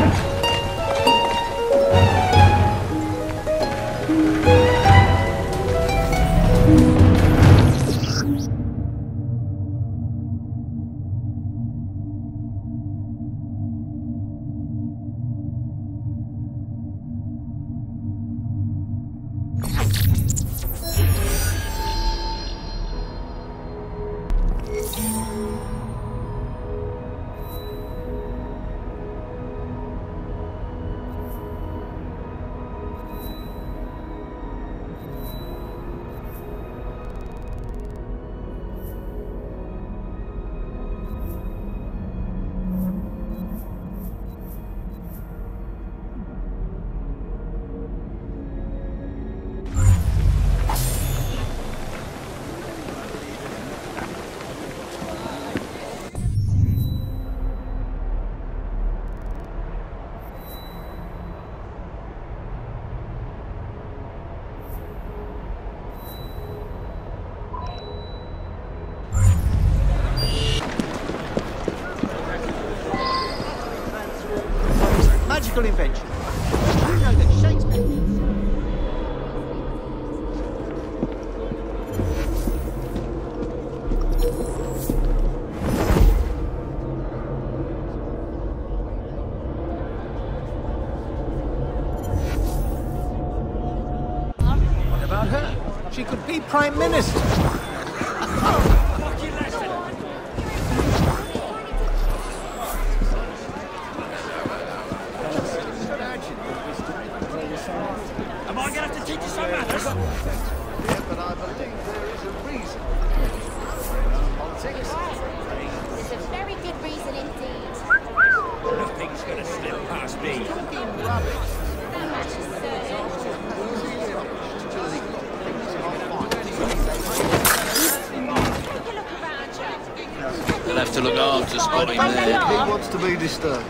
S1: Magical invention. You know that Shakespeare... What about her? She could be Prime Minister. Am I going to have to teach you some manners?
S20: Yeah, but I believe there is
S1: to look after Spotty there.
S12: He wants to be disturbed.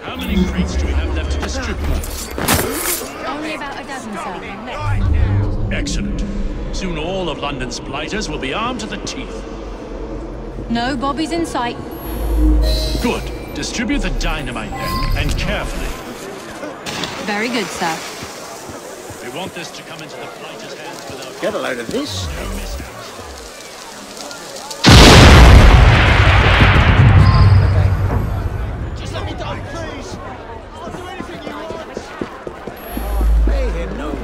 S10: How many crates do we have left to distribute?
S17: Only about a dozen, sir.
S10: Excellent. Soon all of London's blighters will be armed to the teeth.
S17: No bobbies in sight.
S10: Good. Distribute the dynamite then, and carefully.
S17: Very good, sir.
S10: We want this to come into the blighters' hands without...
S12: Get a load of this.
S10: No mishaps.
S1: Just let me go, please. I'll do anything you want.
S12: Pay him no.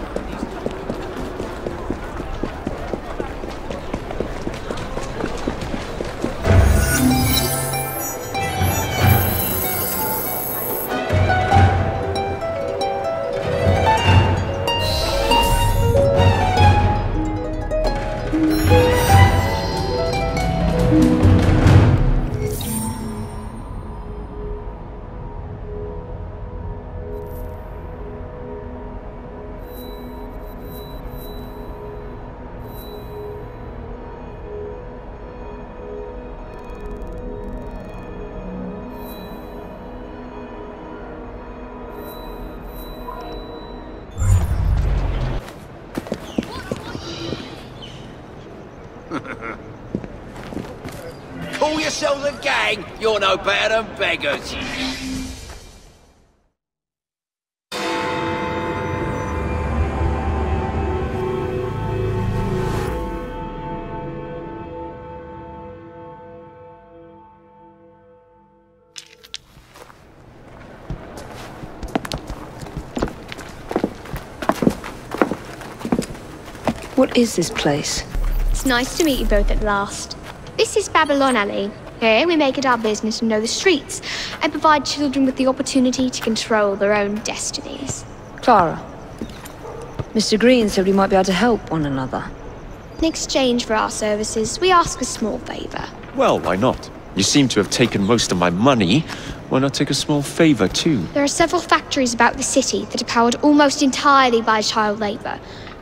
S1: Call yourselves a gang, you're no better than beggars.
S8: What is this place?
S14: It's nice to meet you both at last. This is Babylon Alley. Here we make it our business to know the streets and provide children with the opportunity to control their own destinies.
S8: Clara. Mr. Green said we might be able to help one another.
S14: In exchange for our services, we ask a small favor.
S22: Well, why not? You seem to have taken most of my money. Why not take a small favor, too?
S14: There are several factories about the city that are powered almost entirely by child labor.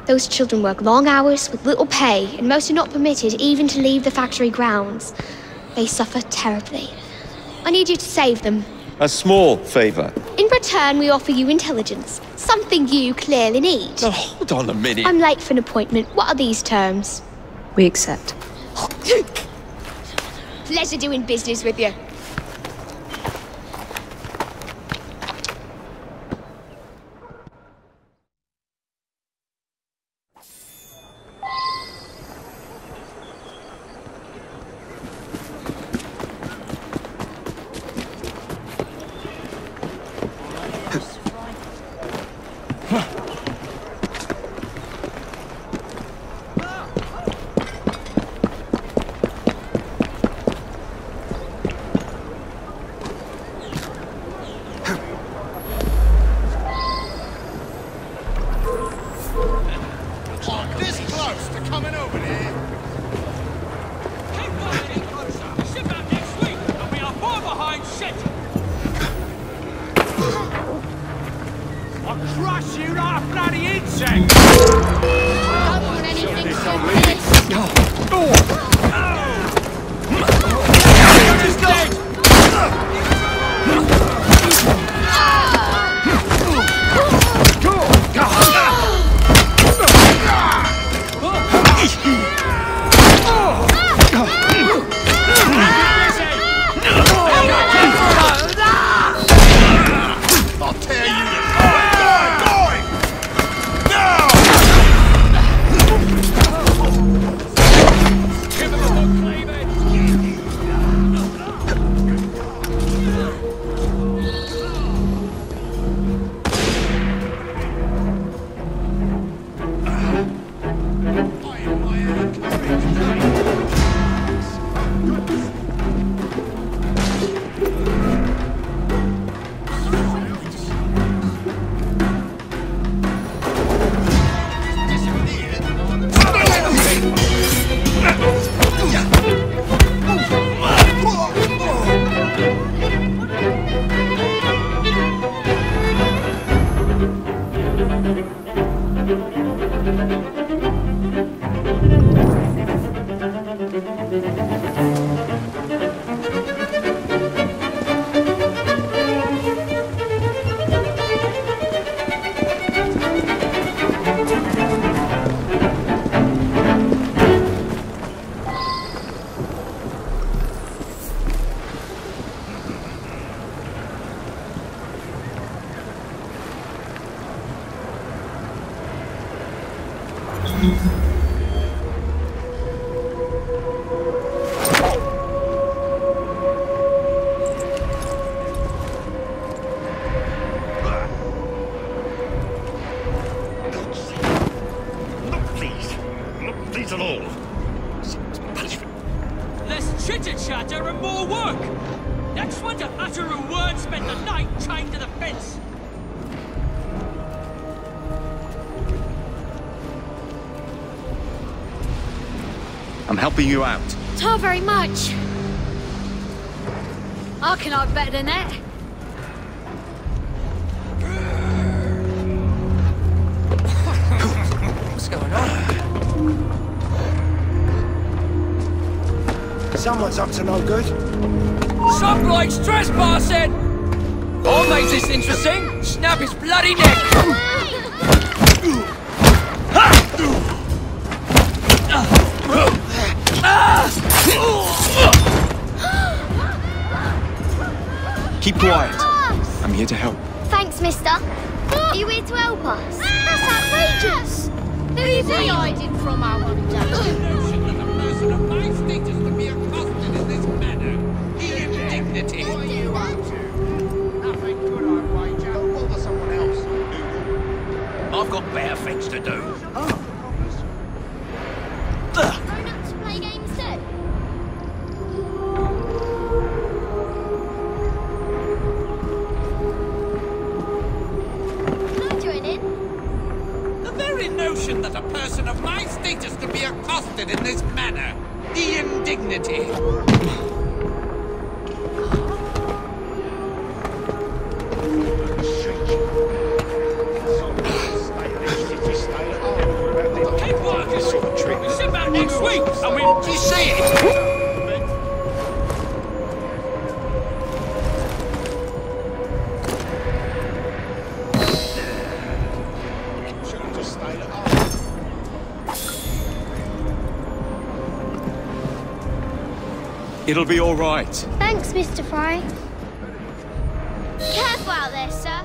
S14: Those children work long hours with little pay, and most are not permitted even to leave the factory grounds. They suffer terribly. I need you to save them.
S22: A small favor.
S14: In return, we offer you intelligence, something you clearly need.
S22: Now, hold on a minute.
S14: I'm late for an appointment. What are these terms?
S8: We accept.
S14: Pleasure doing business with you.
S10: Less chitter-chatter and more work! Next one to utter a word spent the night chained to the fence!
S22: I'm helping you out.
S21: Not very much. I can hide better than that.
S12: What's going on? Someone's up to no good.
S1: Some bloke's trespassing! I made this interesting! Snap his bloody neck!
S22: Keep quiet. I'm here to help.
S21: Thanks, mister. Are you here to help us? That's outrageous! Who is he hiding from our window?
S1: The notion that a person of my status would be accosted in this manner. The indignity!
S12: What are you up to? Nothing good, I wager. Go bother someone else.
S1: I've got better things to do.
S21: Grown-ups play games too? Can I join in?
S1: The very notion that a person of my status could be accosted in this manner. The indignity!
S10: Keep working! We sit back next week and we...
S1: Do you see it?
S22: It'll be all right.
S21: Thanks, Mr. Fry. Careful out there, sir.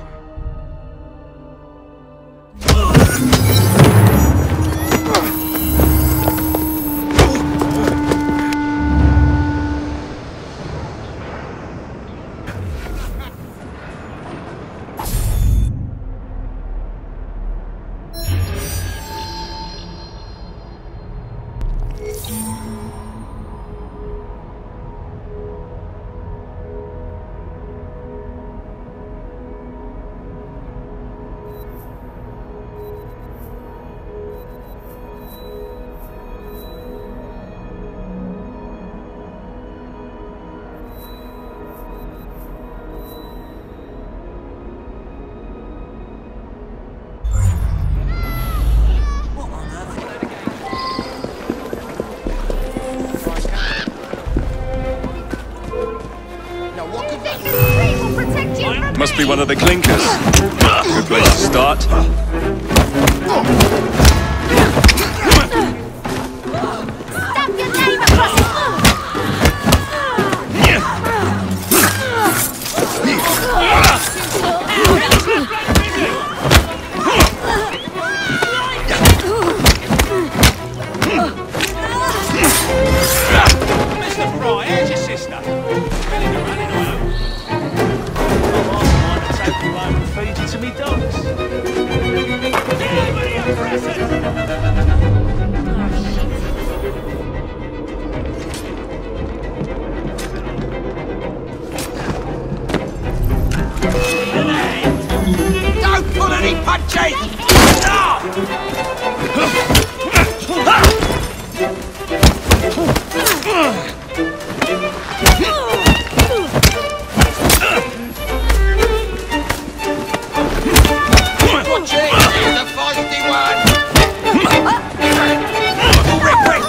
S22: Must be one of the clinkers. Good place to start.
S21: Stab your name across it!
S10: Mr. Fry, here's your sister. Ready to run it home? Take you home and feed you to me dogs. Give me a present!
S1: Don't pull any punches! Watch it! Here's the feisty one! Rick, Rick,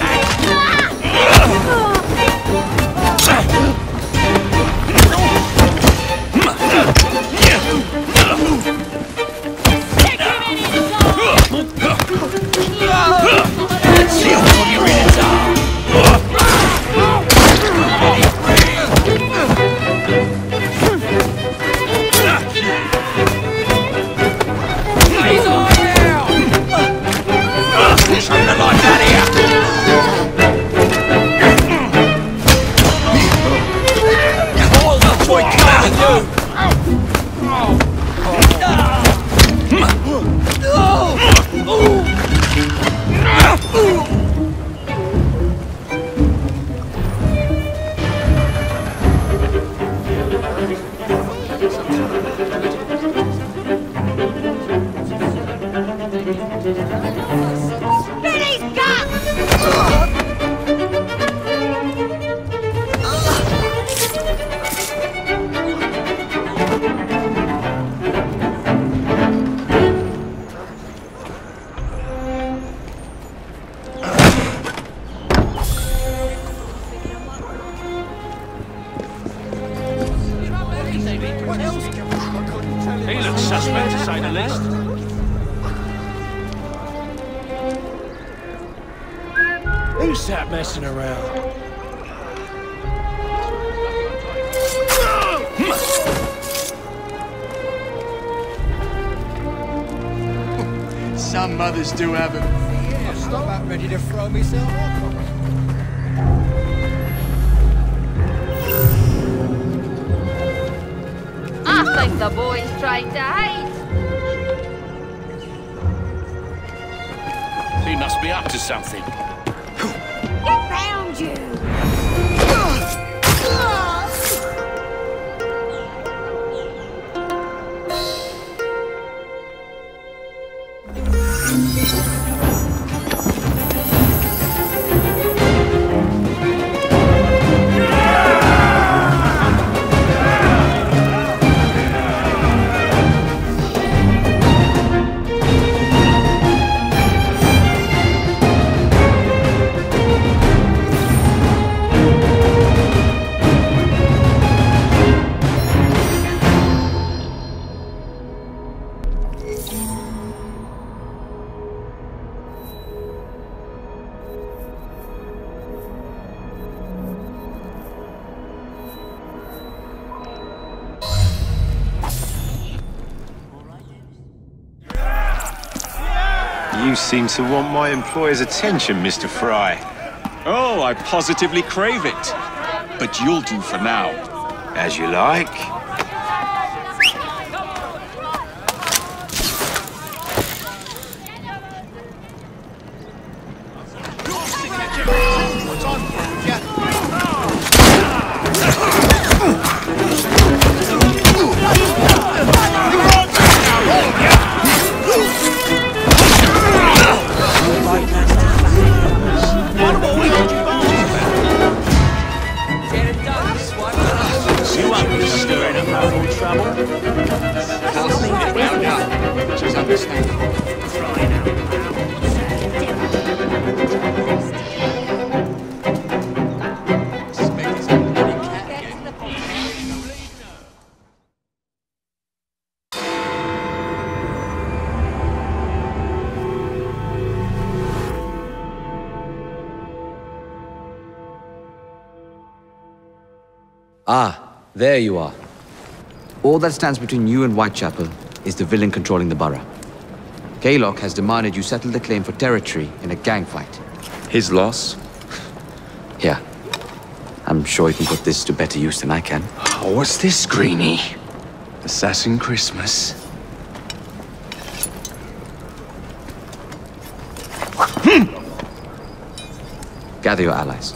S21: Billy's got!
S10: He looks suspect, to say the least.
S6: Who's that messing around?
S13: Some mothers do have them.
S6: I'm still about ready to throw myself off.
S21: I think the boy's trying to hide.
S10: He must be up to something.
S21: Get round you!
S16: You seem to want my employer's attention, Mr. Fry.
S22: Oh, I positively crave it. But you'll do for now.
S16: As you like.
S5: Ah, there you are. All that stands between you and Whitechapel is the villain controlling the borough. Kaylock has demanded you settle the claim for territory in a gang fight.
S22: His loss?
S5: Yeah. I'm sure he can put this to better use than I can.
S22: Oh, what's this, Greenie? Assassin Christmas.
S5: Gather your allies.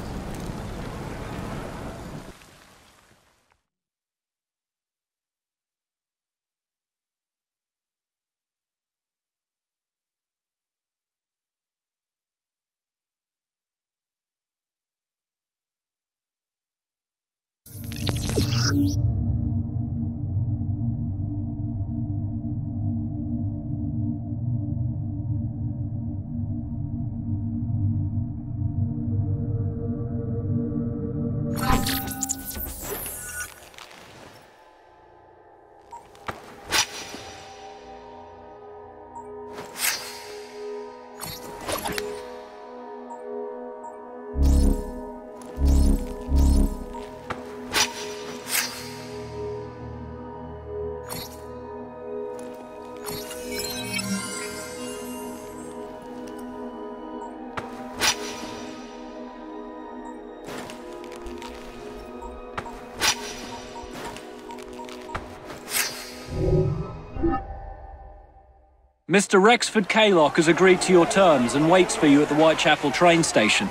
S15: Mr. Rexford Kaylock has agreed to your terms and waits for you at the Whitechapel train station.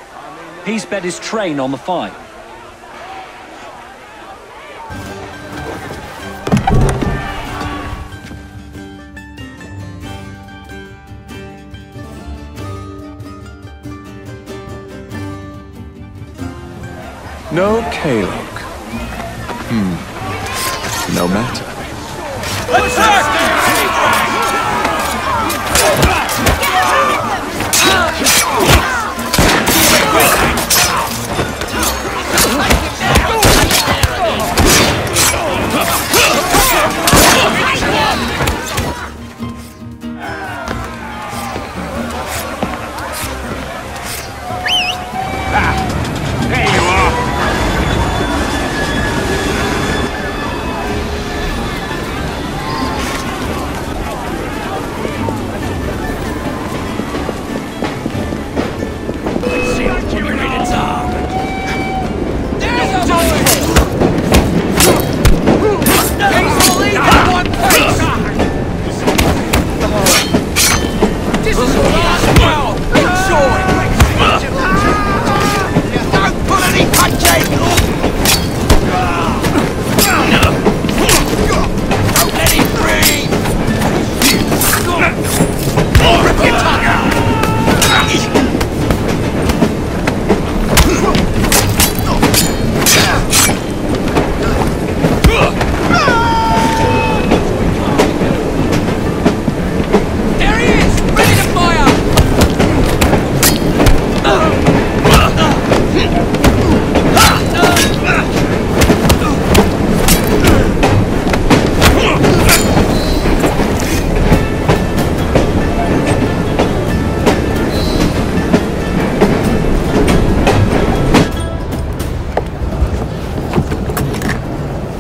S15: He's bet his train on the fight.
S22: No Kalok. No matter.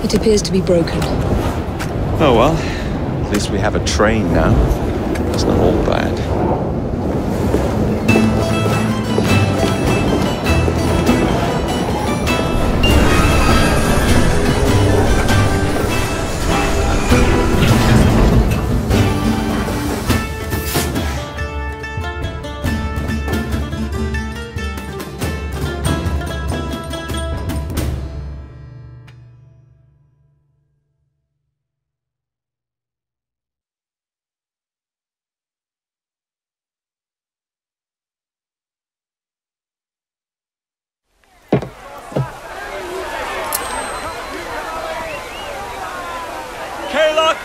S8: It appears to be broken.
S22: Oh well, at least we have a train now. It's not all bad.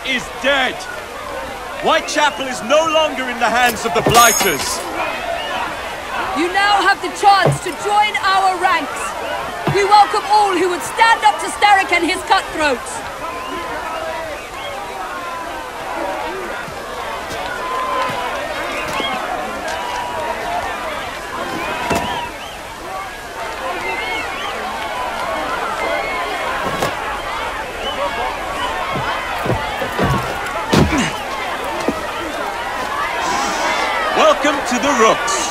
S3: Is dead. Whitechapel is no longer in the hands of the Blighters.
S4: You now have the chance to join our ranks. We welcome all who would stand up to Starrick and his cutthroats.
S3: Welcome to the Rooks.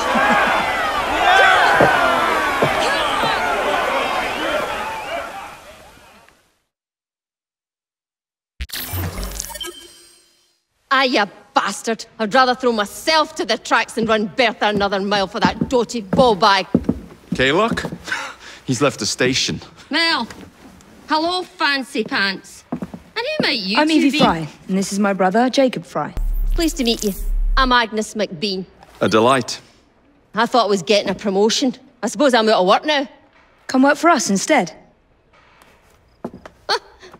S18: Ah, you bastard. I'd rather throw myself to the tracks than run Bertha another mile for that doty bowbag.
S22: Kalok? He's left the station.
S18: Well, hello, fancy pants. And who might you
S8: I'm
S18: two
S8: Evie
S18: be?
S8: Fry, and this is my brother, Jacob Fry.
S18: Pleased to meet you. I'm Agnes McBean.
S22: A delight.
S18: I thought I was getting a promotion. I suppose I'm out of work now.
S8: Come work for us instead.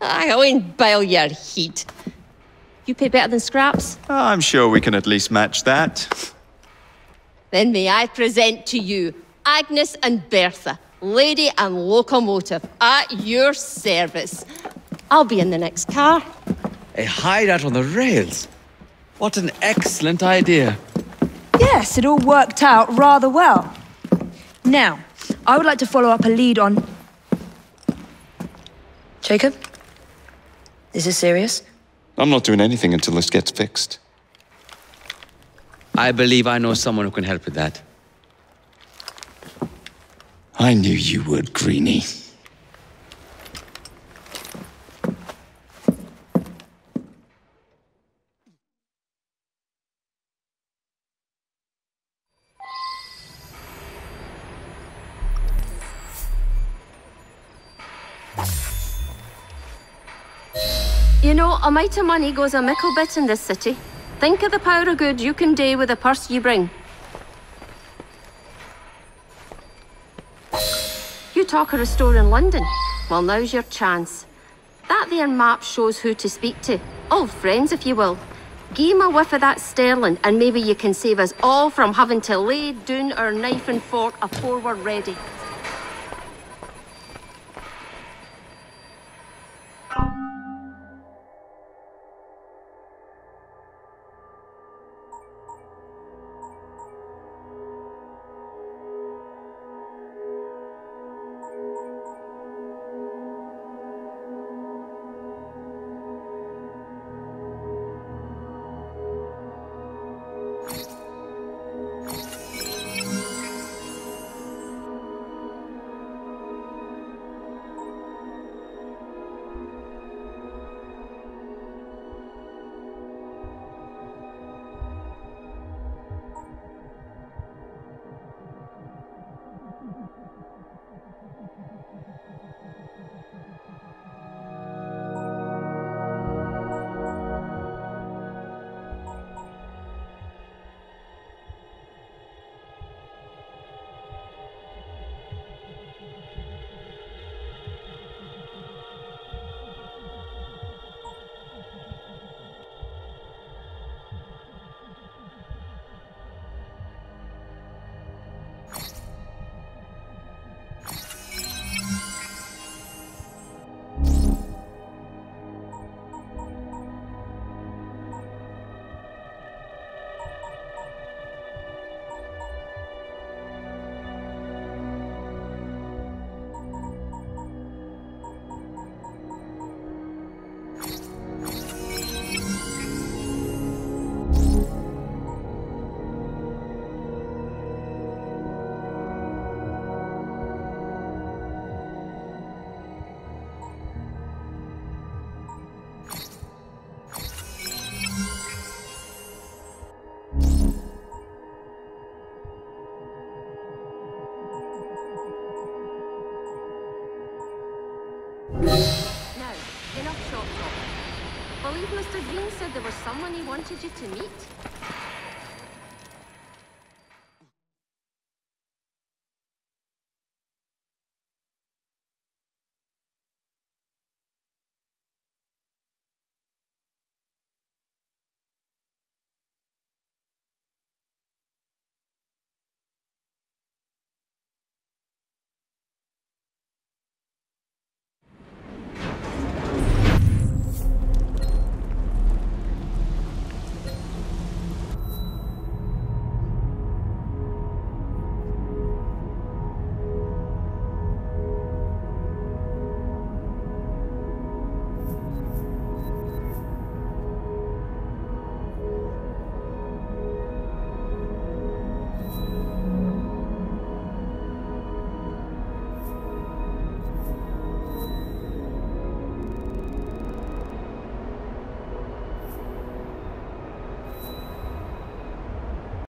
S18: I won't bile your heat. You pay better than scraps?
S22: I'm sure we can at least match that.
S18: Then may I present to you Agnes and Bertha, lady and locomotive, at your service. I'll be in the next car.
S5: A hideout on the rails. What an excellent idea.
S8: Yes, it all worked out rather well. Now, I would like to follow up a lead on... Jacob? Is this serious?
S22: I'm not doing anything until this gets fixed.
S5: I believe I know someone who can help with that.
S22: I knew you would, Greenie.
S18: You know, a mite of money goes a mickle bit in this city. Think of the power of good you can do with the purse you bring. You talk of a store in London? Well, now's your chance. That there map shows who to speak to. Old friends, if you will. Give him a whiff of that sterling, and maybe you can save us all from having to lay down our knife and fork afore we're ready. Now, enough short talk. Believe Mr. Green said there was someone he wanted you to meet.